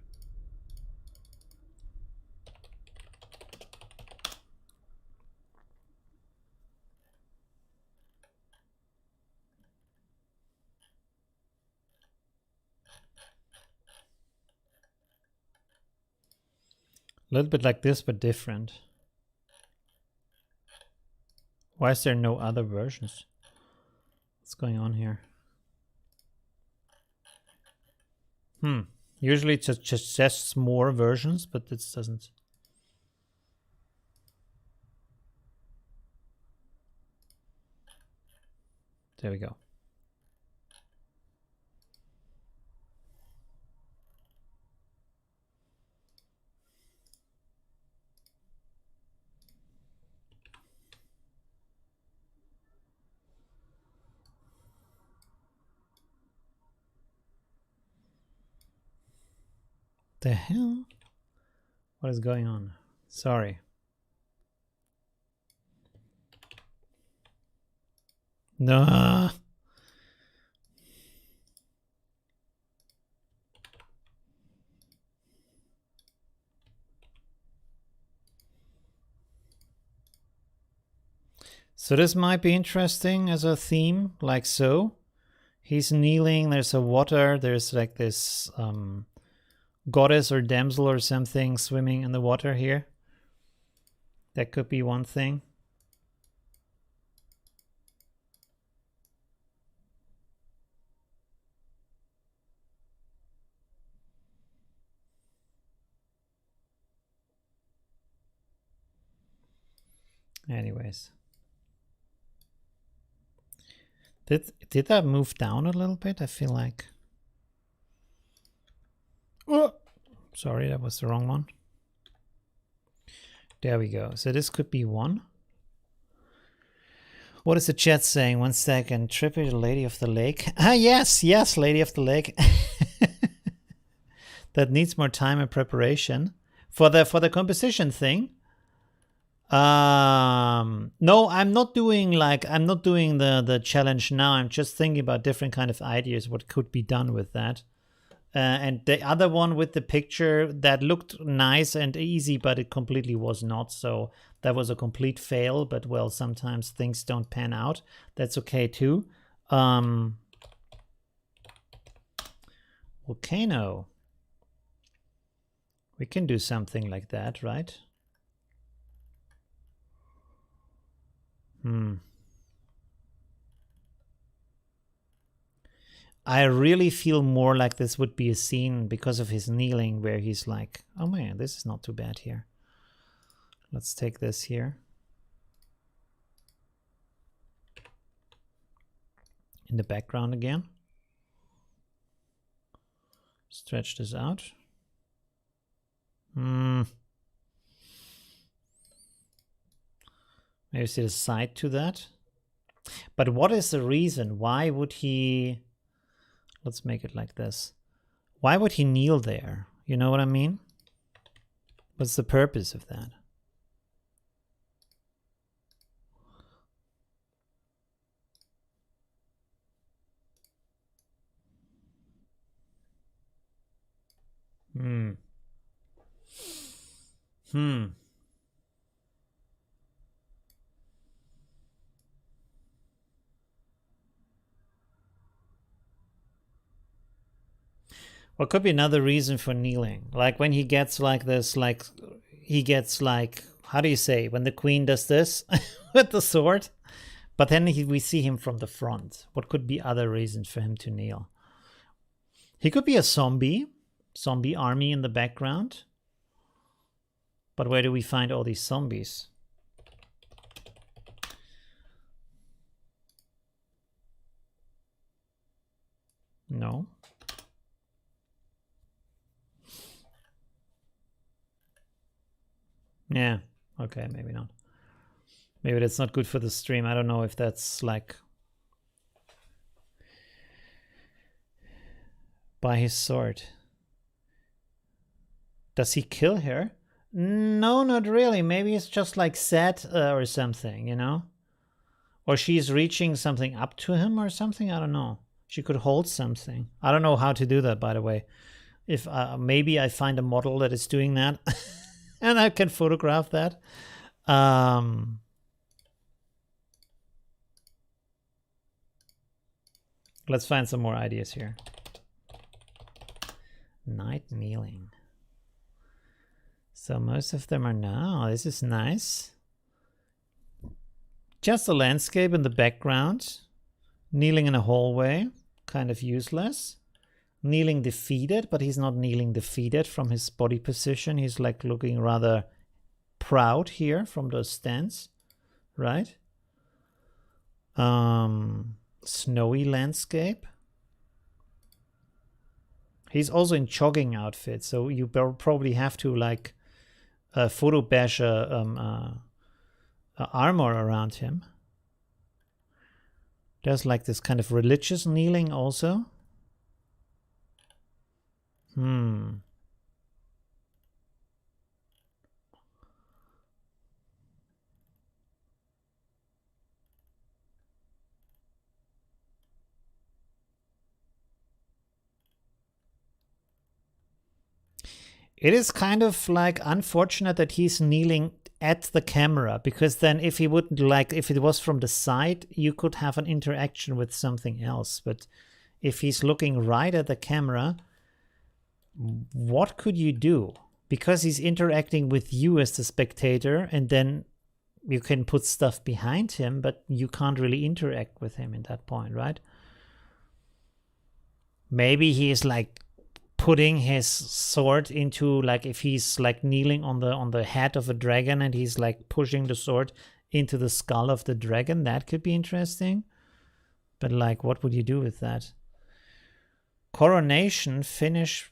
A little bit like this, but different. Why is there no other versions? What's going on here? Usually it just suggests more versions, but this doesn't. There we go. The hell? What is going on? Sorry. No. So this might be interesting as a theme, like so. He's kneeling, there's a water, there's like this goddess or damsel or something swimming in the water here. That could be one thing. Anyways. Did that move down a little bit? I feel like... Oh, sorry, that was the wrong one. There we go. So this could be one. What is the chat saying? 1 second. Trippy, the Lady of the Lake. Ah, yes, yes, Lady of the Lake. That needs more time and preparation for the composition thing. No, I'm not doing the challenge now. I'm just thinking about different kind of ideas what could be done with that. And the other one with the picture, that looked nice and easy, but it completely was not. So that was a complete fail. But well, sometimes things don't pan out. That's okay too. Volcano. We can do something like that, right? I really feel more like this would be a scene because of his kneeling where he's like, oh man, this is not too bad here. Let's take this here. In the background again. Stretch this out. Maybe see the side to that. But what is the reason? Why would he... Let's make it like this. Why would he kneel there? You know what I mean? What's the purpose of that? What could be another reason for kneeling? Like when he gets like this, like he gets like, how do you say, when the queen does this with the sword? But then we see him from the front. What could be other reasons for him to kneel? He could be a zombie army in the background. But where do we find all these zombies? No. Yeah, okay, maybe not. Maybe that's not good for the stream. I don't know if that's like by his sword. Does he kill her? No, not really. Maybe it's just like sad or something, you know? Or she's reaching something up to him or something. I don't know. She could hold something. I don't know how to do that, by the way. If maybe I find a model that is doing that and I can photograph that. Let's find some more ideas here. Night kneeling. So most of them are now. This is nice. Just a landscape in the background. Kneeling in a hallway. Kind of useless. Kneeling defeated, but he's not kneeling defeated from his body position. He's like looking rather proud here from the stance, right? Snowy landscape. He's also in jogging outfit, so you probably have to like photo bash armor around him. There's like this kind of religious kneeling also. It is kind of like unfortunate that he's kneeling at the camera, because then if he wouldn't like, if it was from the side, you could have an interaction with something else. But if he's looking right at the camera, what could you do? Because he's interacting with you as the spectator, and then you can put stuff behind him, but you can't really interact with him in that point, right? Maybe he is like putting his sword into, like, if he's like kneeling on the head of a dragon and he's like pushing the sword into the skull of the dragon, that could be interesting. But like, what would you do with that? Coronation, finish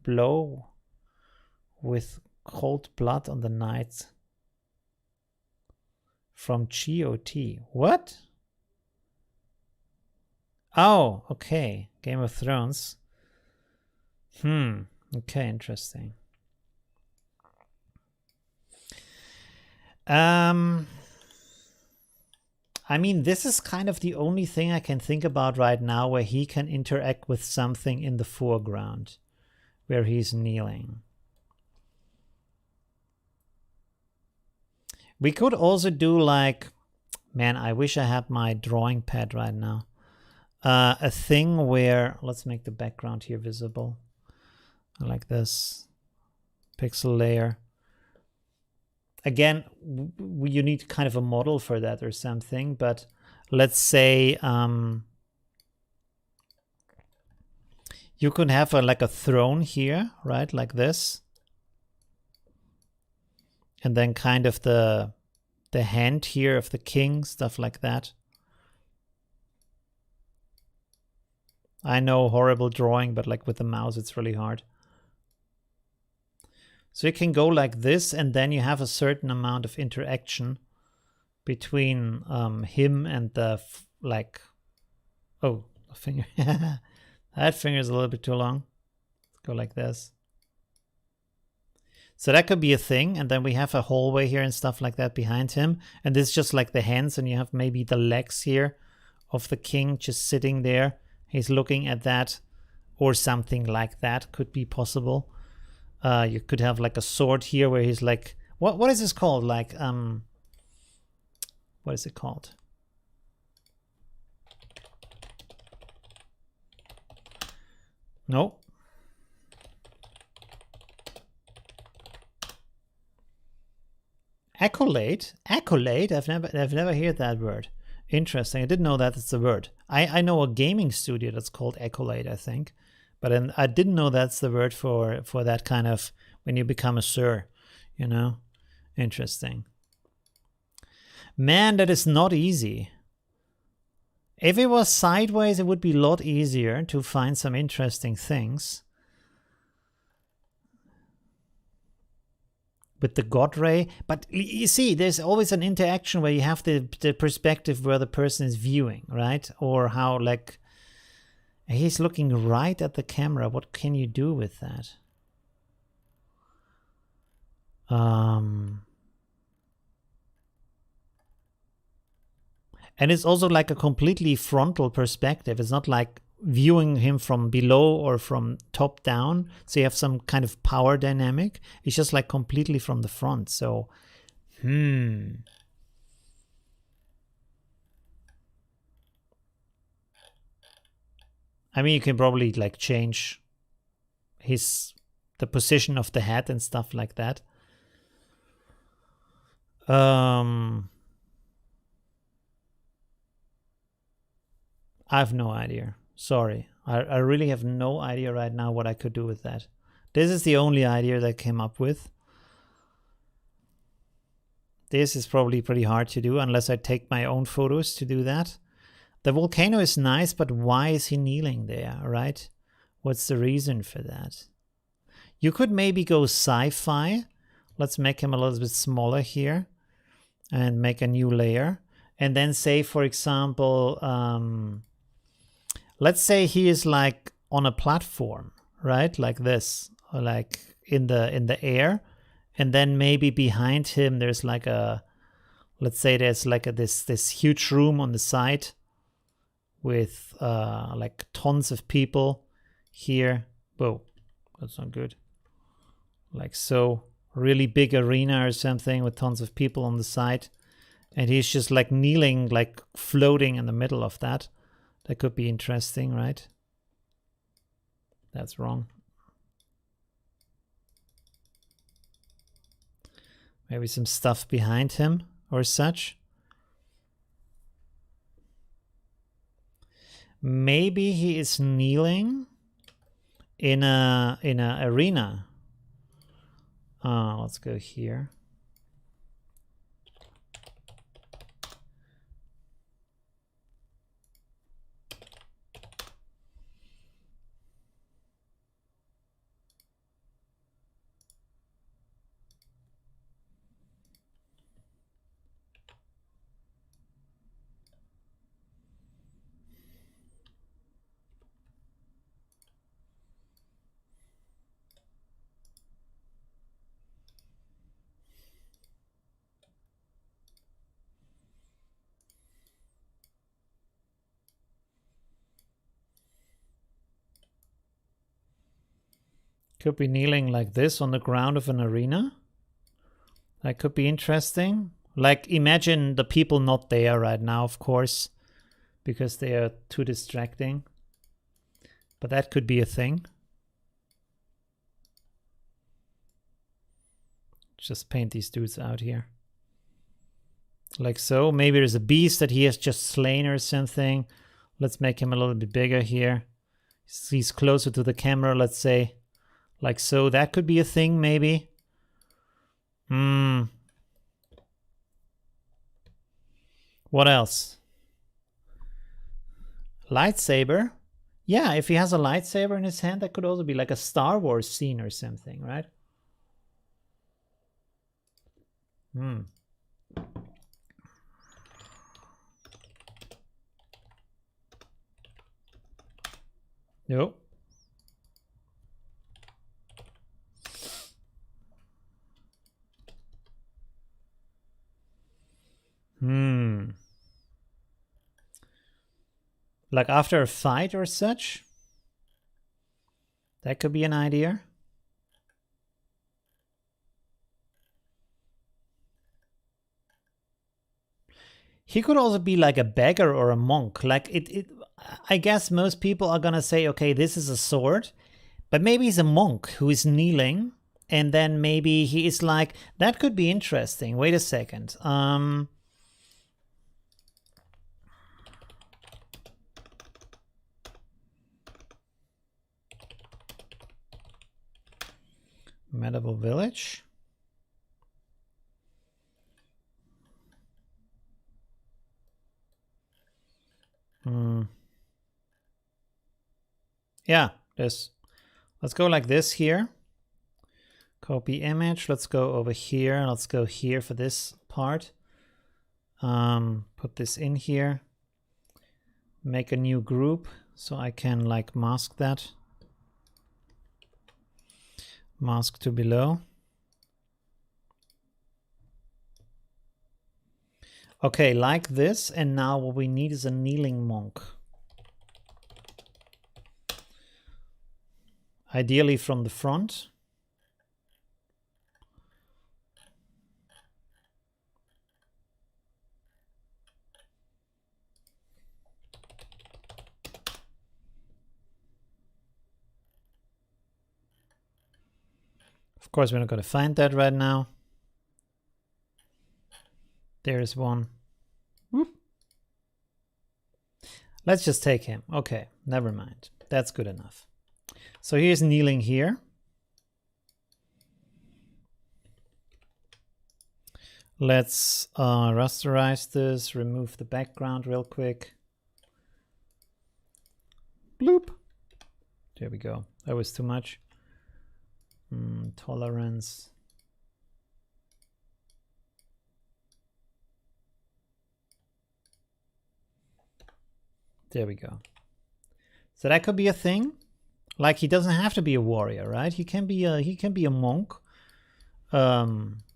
blow with cold blood on the knight from GOT. What? Oh, okay. Game of Thrones. Okay, interesting. I mean, this is kind of the only thing I can think about right now where he can interact with something in the foreground, where he's kneeling. We could also do like, man, I wish I had my drawing pad right now. A thing where, let's make the background here visible. Like this. Pixel layer. Again, you need kind of a model for that or something, but let's say you could have like a throne here, right? Like this. And then kind of the hand here of the king, stuff like that. I know, horrible drawing, but like with the mouse, it's really hard. So you can go like this, and then you have a certain amount of interaction between him and the, like, oh, a finger. That finger is a little bit too long. Let's go like this. So that could be a thing, and then we have a hallway here and stuff like that behind him. And this is just like the hands, and you have maybe the legs here of the king just sitting there. He's looking at that, or something like that could be possible. You could have like a sword here where he's like, what is this called? Like, what is it called? No. Accolade? Accolade? I've never heard that word. Interesting. I didn't know that it's a word. I know a gaming studio that's called Accolade, I think. But I didn't know that's the word for that kind of, when you become a sir, you know. Interesting. Man, that is not easy. If it was sideways, it would be a lot easier to find some interesting things. With the God ray. But you see, there's always an interaction where you have the perspective where the person is viewing, right? Or how, like, he's looking right at the camera. What can you do with that? And it's also like a completely frontal perspective. It's not like viewing him from below or from top down. So you have some kind of power dynamic. It's just like completely from the front. So, I mean, you can probably like change the position of the head and stuff like that. I have no idea. Sorry. I really have no idea right now what I could do with that. This is the only idea that I came up with. This is probably pretty hard to do unless I take my own photos to do that. The volcano is nice, but why is he kneeling there, right? What's the reason for that? You could maybe go sci-fi. Let's make him a little bit smaller here and make a new layer. And then say, for example, let's say he is like on a platform, right? Like this, or like in the air. And then maybe behind him, there's like let's say there's like this huge room on the side with like tons of people here. Whoa, that's not good. Like so, really big arena or something with tons of people on the side. And he's just like kneeling, like floating in the middle of that. That could be interesting, right? That's wrong. Maybe some stuff behind him or such. Maybe he is kneeling in a arena. Let's go here. Could be kneeling like this on the ground of an arena. That could be interesting. Like, imagine the people not there right now, of course, because they are too distracting. But that could be a thing. Just paint these dudes out here. Like so. Maybe there's a beast that he has just slain or something. Let's make him a little bit bigger here. He's closer to the camera, let's say. Like so. That could be a thing, maybe. What else? Lightsaber. Yeah, if he has a lightsaber in his hand, that could also be like a Star Wars scene or something, right? Nope. Like after a fight or such? That could be an idea. He could also be like a beggar or a monk. Like I guess most people are gonna say, okay, this is a sword, but maybe he's a monk who is kneeling, and then maybe he is like, that could be interesting. Wait a second. Medieval village. Yeah, this. Let's go like this here. Copy image. Let's go over here. Let's go here for this part. Put this in here. Make a new group so I can like mask that. Mask to below. Okay, like this. And now what we need is a kneeling monk. Ideally from the front. Of course, we're not going to find that right now. There's one. Whoop. Let's just take him. Okay, never mind. That's good enough. So here's kneeling here. Let's rasterize this, remove the background real quick. Bloop. There we go. That was too much. Tolerance. There we go. So that could be a thing. Like he doesn't have to be a warrior, right? He can be a monk.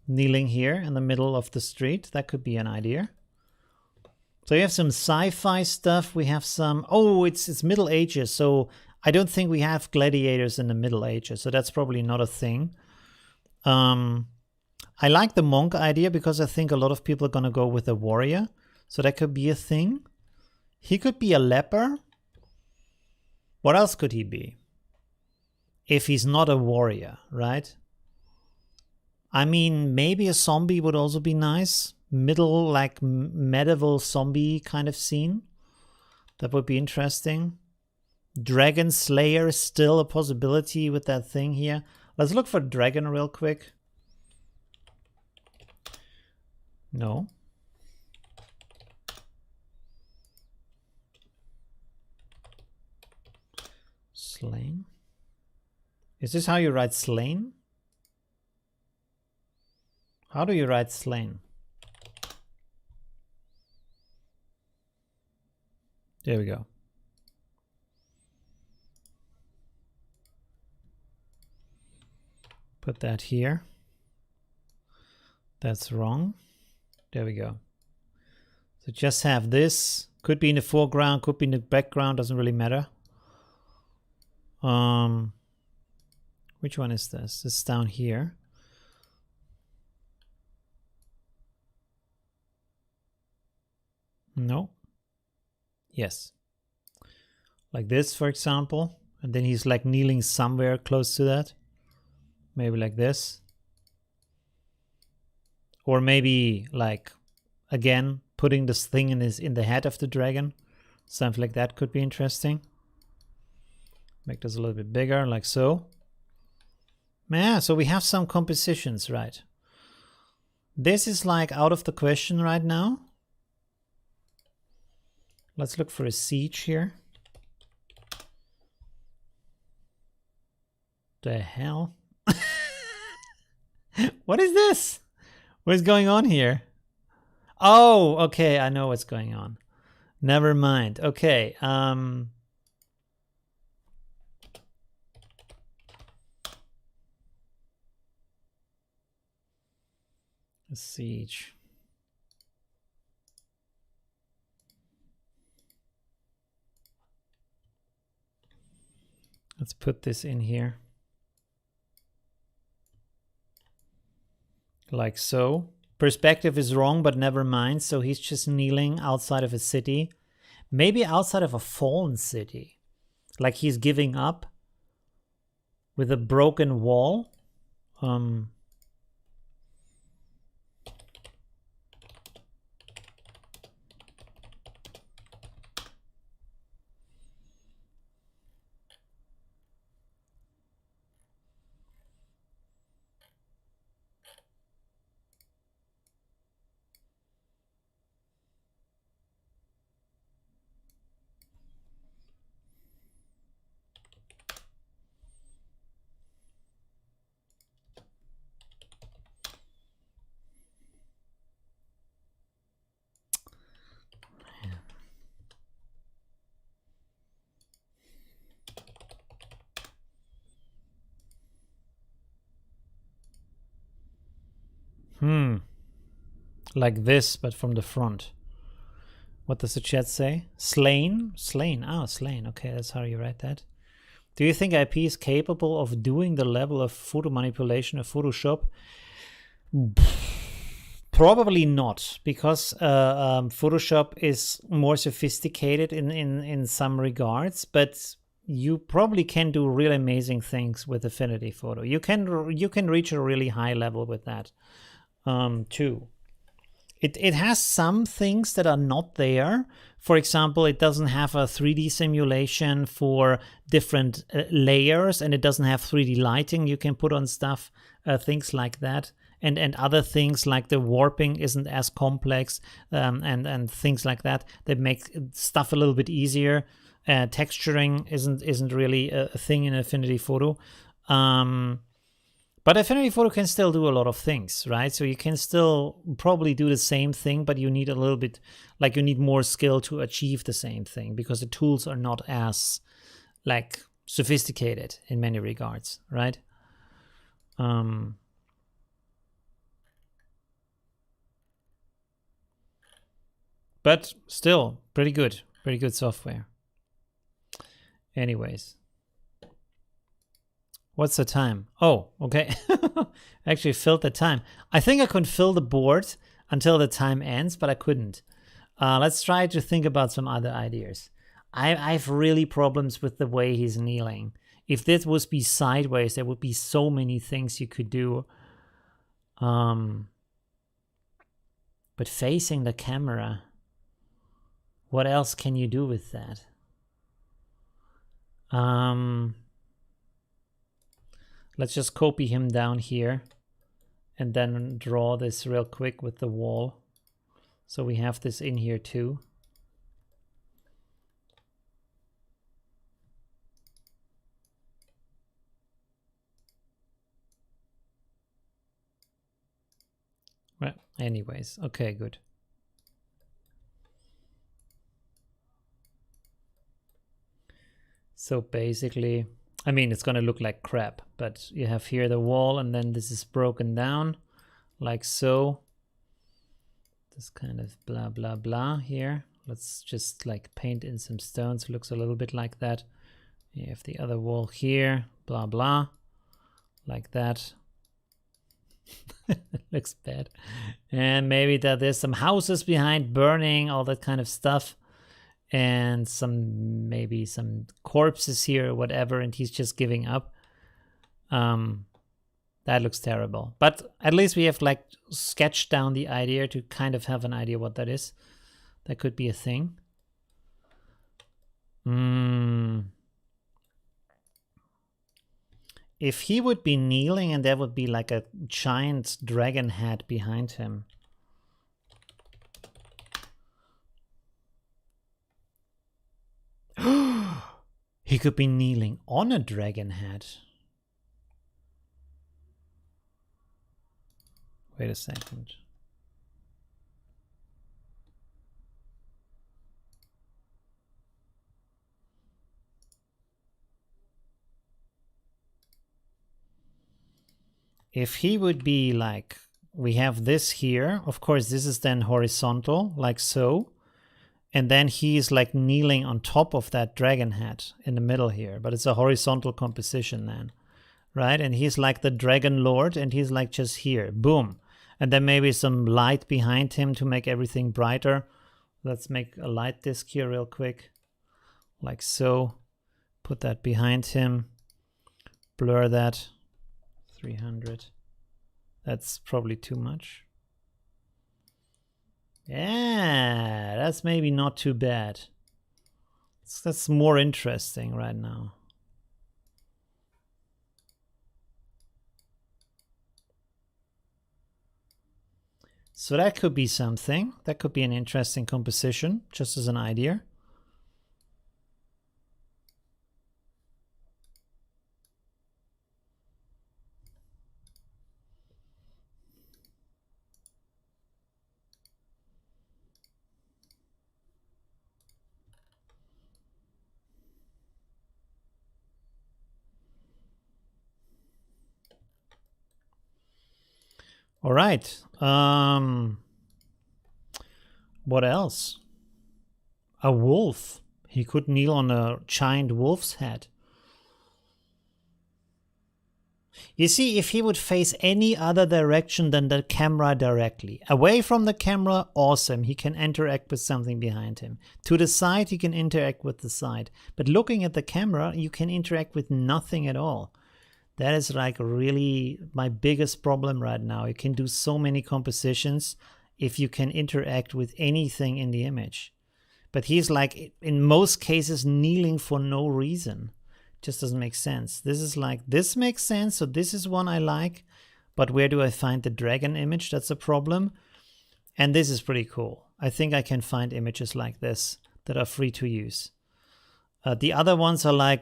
Kneeling here in the middle of the street. That could be an idea. So you have some sci-fi stuff. We have some, oh, it's Middle Ages. So I don't think we have gladiators in the Middle Ages. So that's probably not a thing. I like the monk idea because I think a lot of people are going to go with a warrior. So that could be a thing. He could be a leper. What else could he be? If he's not a warrior, right? I mean, maybe a zombie would also be nice. Middle, like medieval zombie kind of scene. That would be interesting. Dragon Slayer is still a possibility with that thing here. Let's look for dragon real quick. No. Slain. Is this how you write slain? How do you write slain? There we go. Put that here. That's wrong. There we go. So just have this. Could be in the foreground, could be in the background, doesn't really matter. Which one is this? This is down here. No. Yes. Like this, for example. And then he's like kneeling somewhere close to that. Maybe like this. Or maybe like, again, putting this thing in the head of the dragon. Something like that could be interesting. Make this a little bit bigger, like so. Yeah, so we have some compositions, right? This is like out of the question right now. Let's look for a siege here. The hell? What is this? What is going on here? Oh, okay, I know what's going on. Never mind. Okay, a siege. Let's put this in here. Like so. Perspective is wrong, but never mind. So he's just kneeling outside of a city. Maybe outside of a fallen city. Like he's giving up with a broken wall. Like this, but from the front. What does the chat say? Slain? Slain. Oh, slain. Okay, that's how you write that. Do you think IP is capable of doing the level of photo manipulation of Photoshop? Probably not, because Photoshop is more sophisticated in some regards, but you probably can do really amazing things with Affinity Photo. You can reach a really high level with that too. It has some things that are not there. For example, it doesn't have a 3D simulation for different layers, and it doesn't have 3D lighting you can put on stuff, things like that. And other things like the warping isn't as complex, and things like that make stuff a little bit easier. Texturing isn't really a thing in Affinity Photo. But Affinity Photo can still do a lot of things, right? So you can still probably do the same thing, but you need a little bit, like you need more skill to achieve the same thing, because the tools are not as like sophisticated in many regards, right? But still pretty good software. Anyways. What's the time? Oh, okay. Actually filled the time. I think I could fill the board until the time ends, but I couldn't. Let's try to think about some other ideas. I have really problems with the way he's kneeling. If this was be sideways, there would be so many things you could do. But facing the camera, what else can you do with that? Let's just copy him down here and then draw this real quick with the wall. So we have this in here too. Well, anyways, okay, good. So basically, I mean, it's gonna look like crap, but you have here the wall, and then this is broken down like so. This kind of blah, blah, blah here. Let's just like paint in some stones. Looks a little bit like that. You have the other wall here, blah, blah, like that. Looks bad. And maybe that there's some houses behind burning, all that kind of stuff. And maybe some corpses here or whatever, and he's just giving up. That looks terrible. But at least we have like sketched down the idea to kind of have an idea what that is. That could be a thing. If he would be kneeling and there would be like a giant dragon head behind him. He could be kneeling on a dragon head. Wait a second. If he would be like, we have this here, of course this is then horizontal, like so. And then he's like kneeling on top of that dragon head in the middle here, but it's a horizontal composition then, right? And he's like the dragon lord, and he's like just here, boom. And then maybe some light behind him to make everything brighter. Let's make a light disk here real quick, like so. Put that behind him, blur that, 300. That's probably too much. Yeah, that's maybe not too bad. That's more interesting right now. So that could be something. That could be an interesting composition, just as an idea. All right. What else? A wolf. He could kneel on a giant wolf's head. You see, if he would face any other direction than the camera directly, away from the camera, awesome, he can interact with something behind him. To the side, he can interact with the side. But looking at the camera, you can interact with nothing at all. That is like really my biggest problem right now. You can do so many compositions if you can interact with anything in the image. But he's like, in most cases, kneeling for no reason. Just doesn't make sense. This is like, this makes sense, so this is one I like. But where do I find the dragon image? That's a problem. And this is pretty cool. I think I can find images like this that are free to use. The other ones are like,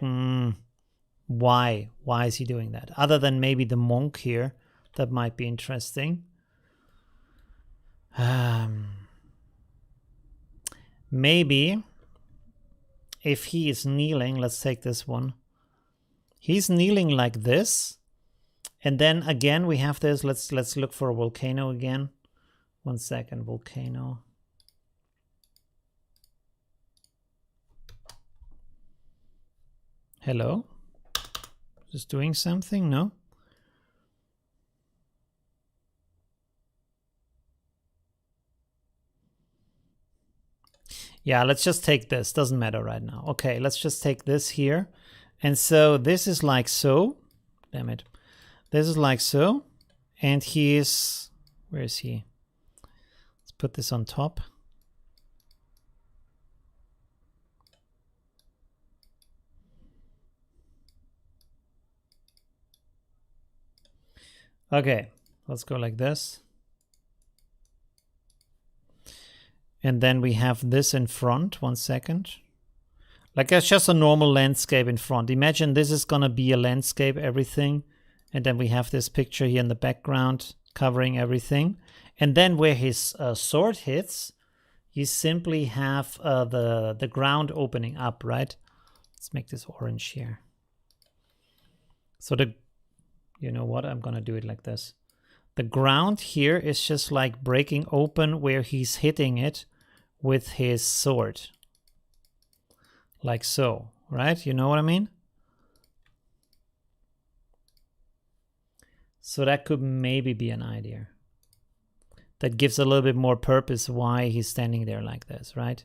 why? Why is he doing that? Other than maybe the monk here, that might be interesting. Maybe if he is kneeling, let's take this one. He's kneeling like this. And then again, we have this. Let's look for a volcano again. 1 second, volcano. Hello? Just doing something? No? Yeah, let's just take this. Doesn't matter right now. Okay, let's just take this here. And so this is like so. Damn it. This is like so. And he is... Where is he? Let's put this on top. Okay, let's go like this. And then we have this in front. 1 second. Like it's just a normal landscape in front. Imagine this is gonna be a landscape, everything. And then we have this picture here in the background covering everything. And then where his sword hits, you simply have the ground opening up, right? Let's make this orange here. So you know what? I'm gonna do it like this. The ground here is just like breaking open where he's hitting it with his sword. Like so, right? You know what I mean? So that could maybe be an idea. That gives a little bit more purpose why he's standing there like this, right?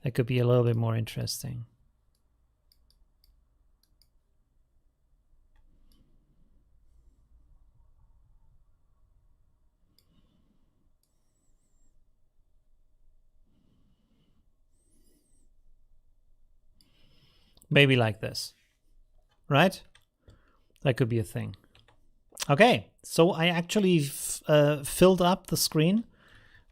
That could be a little bit more interesting. Maybe like this, right? That could be a thing. Okay, so I actually filled up the screen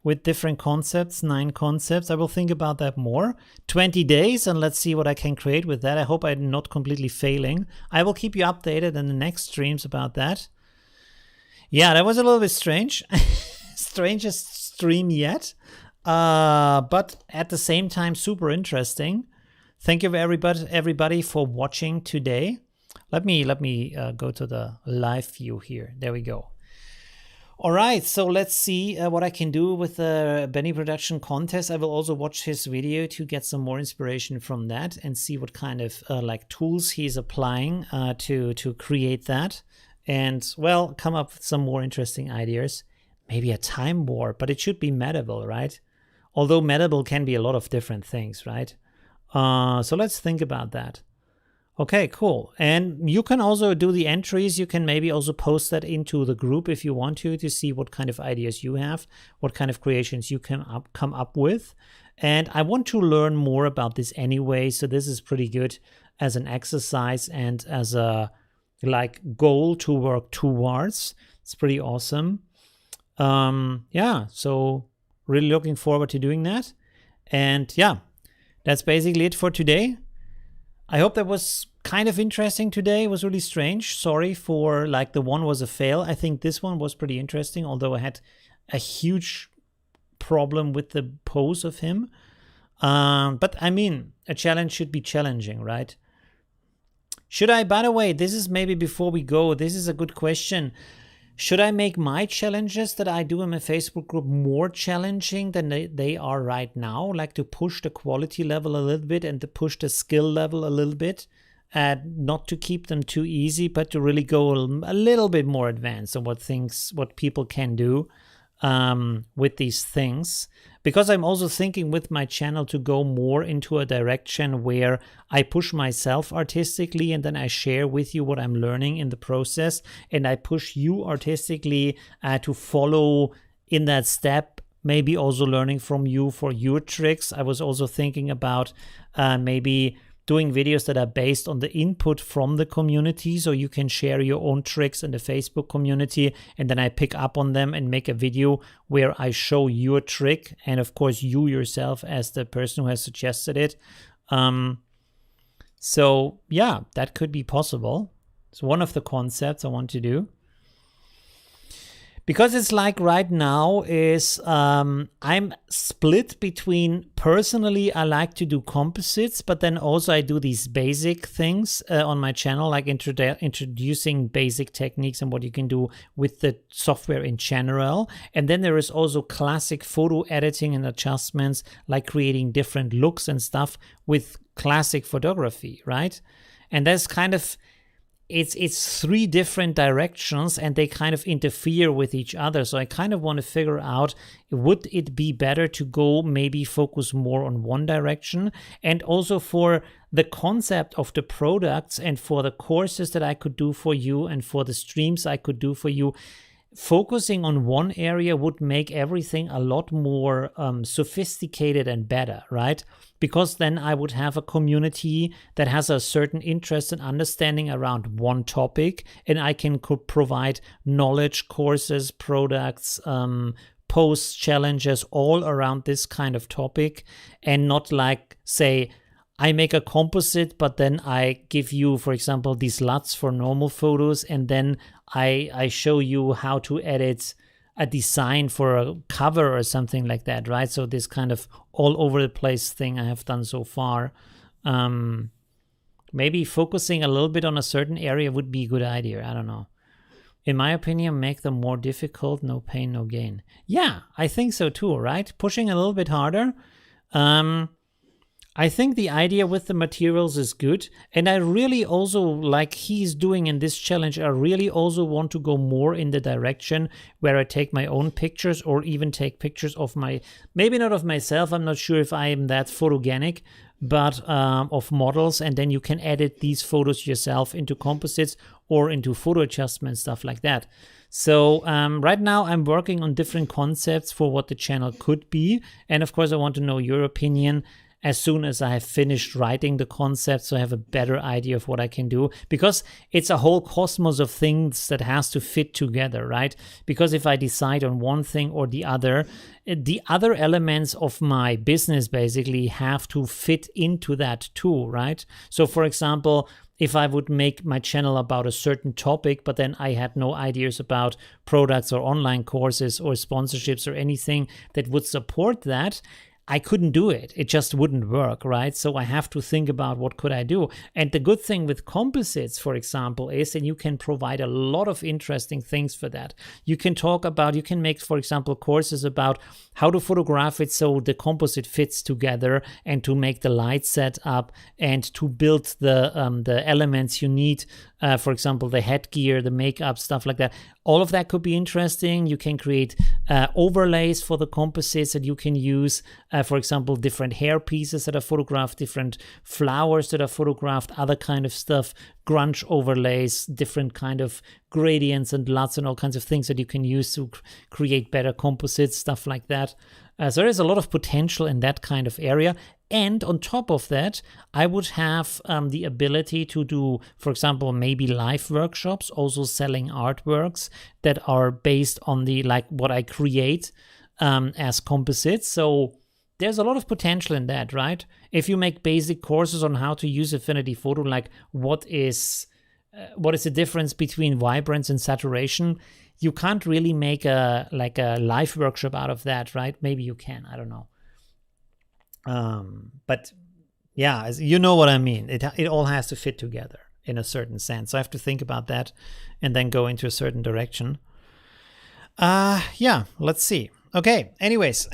with different concepts, 9 concepts. I will think about that more. 20 days, and let's see what I can create with that. I hope I'm not completely failing. I will keep you updated in the next streams about that. Yeah, that was a little bit strange. Strangest stream yet. But at the same time, super interesting. Thank you everybody for watching today. Let me go to the live view here. There we go. All right, so let's see what I can do with the Benny Production contest. I will also watch his video to get some more inspiration from that and see what kind of like tools he's applying to create that. And well, come up with some more interesting ideas. Maybe a time warp, but it should be medable, right? Although medable can be a lot of different things, right? So let's think about that. Okay, cool. And you can also do the entries. You can maybe also post that into the group if you want to see what kind of ideas you have, what kind of creations you can come up with. And I want to learn more about this anyway, so this is pretty good as an exercise and as a like goal to work towards. It's pretty awesome. Yeah, so really looking forward to doing that. And yeah, that's basically it for today. I hope that was kind of interesting today. It was really strange. Sorry for like the one was a fail. I think this one was pretty interesting, although I had a huge problem with the pose of him. But I mean, a challenge should be challenging, right? Should I, by the way, this is maybe before we go, this is a good question. Should I make my challenges that I do in my Facebook group more challenging than they are right now? Like to push the quality level a little bit and to push the skill level a little bit? Not to keep them too easy, but to really go a little bit more advanced on what people can do with these things. Because I'm also thinking with my channel to go more into a direction where I push myself artistically and then I share with you what I'm learning in the process, and I push you artistically to follow in that step, maybe also learning from you for your tricks. I was also thinking about maybe doing videos that are based on the input from the community, so you can share your own tricks in the Facebook community, and then I pick up on them and make a video where I show your trick, and of course you yourself as the person who has suggested it. So yeah, that could be possible. It's one of the concepts I want to do. Because it's like right now is I'm split between, personally I like to do composites, but then also I do these basic things on my channel, like introducing basic techniques and what you can do with the software in general. And then there is also classic photo editing and adjustments, like creating different looks and stuff with classic photography, right? And that's kind of, it's three different directions and they kind of interfere with each other. So I kind of want to figure out, would it be better to go maybe focus more on one direction? And also for the concept of the products and for the courses that I could do for you and for the streams I could do for you, focusing on one area would make everything a lot more sophisticated and better, right? Because then I would have a community that has a certain interest and understanding around one topic, and I can provide knowledge, courses, products, posts, challenges all around this kind of topic, and not like, say, I make a composite, but then I give you, for example, these LUTs for normal photos, and then I show you how to edit a design for a cover or something like that, right? So this kind of all over the place thing I have done so far. Maybe focusing a little bit on a certain area would be a good idea. I don't know. In my opinion, make them more difficult. No pain, no gain. Yeah, I think so too, right? Pushing a little bit harder. I think the idea with the materials is good. And I really also, like he's doing in this challenge, I really also want to go more in the direction where I take my own pictures or even take pictures of my, maybe not of myself, I'm not sure if I am that photogenic, but of models. And then you can edit these photos yourself into composites or into photo adjustments, stuff like that. So right now I'm working on different concepts for what the channel could be. And of course, I want to know your opinion as soon as I have finished writing the concept, so I have a better idea of what I can do, because it's a whole cosmos of things that has to fit together, right? Because if I decide on one thing or the other elements of my business basically have to fit into that too, right? So for example, if I would make my channel about a certain topic, but then I had no ideas about products or online courses or sponsorships or anything that would support that, I couldn't do it. It just wouldn't work, right? So I have to think about what could I do. And the good thing with composites, for example, is that you can provide a lot of interesting things for that. You can talk about, you can make, for example, courses about how to photograph it so the composite fits together, and to make the light set up, and to build the elements you need, for example, the headgear, the makeup, stuff like that. All of that could be interesting. You can create overlays for the composites that you can use. For example, different hair pieces that are photographed, different flowers that are photographed, other kind of stuff, grunge overlays, different kind of gradients and LUTs and all kinds of things that you can use to create better composites, stuff like that. So there's a lot of potential in that kind of area. And on top of that, I would have the ability to do, for example, maybe live workshops, also selling artworks that are based on the, like, what I create as composites. So there's a lot of potential in that, right? If you make basic courses on how to use Affinity Photo, like what is the difference between vibrance and saturation, you can't really make a live workshop out of that, right? Maybe you can, I don't know. But yeah, you know what I mean. It all has to fit together in a certain sense. So I have to think about that and then go into a certain direction. Yeah, let's see. Okay, anyways.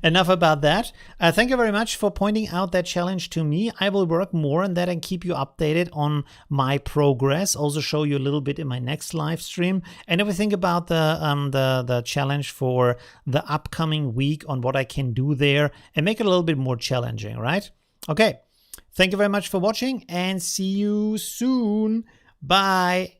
Enough about that. Thank you very much for pointing out that challenge to me. I will work more on that and keep you updated on my progress. Also show you a little bit in my next live stream. And if we think about the challenge for the upcoming week on what I can do there and make it a little bit more challenging, right? Okay. Thank you very much for watching and see you soon. Bye.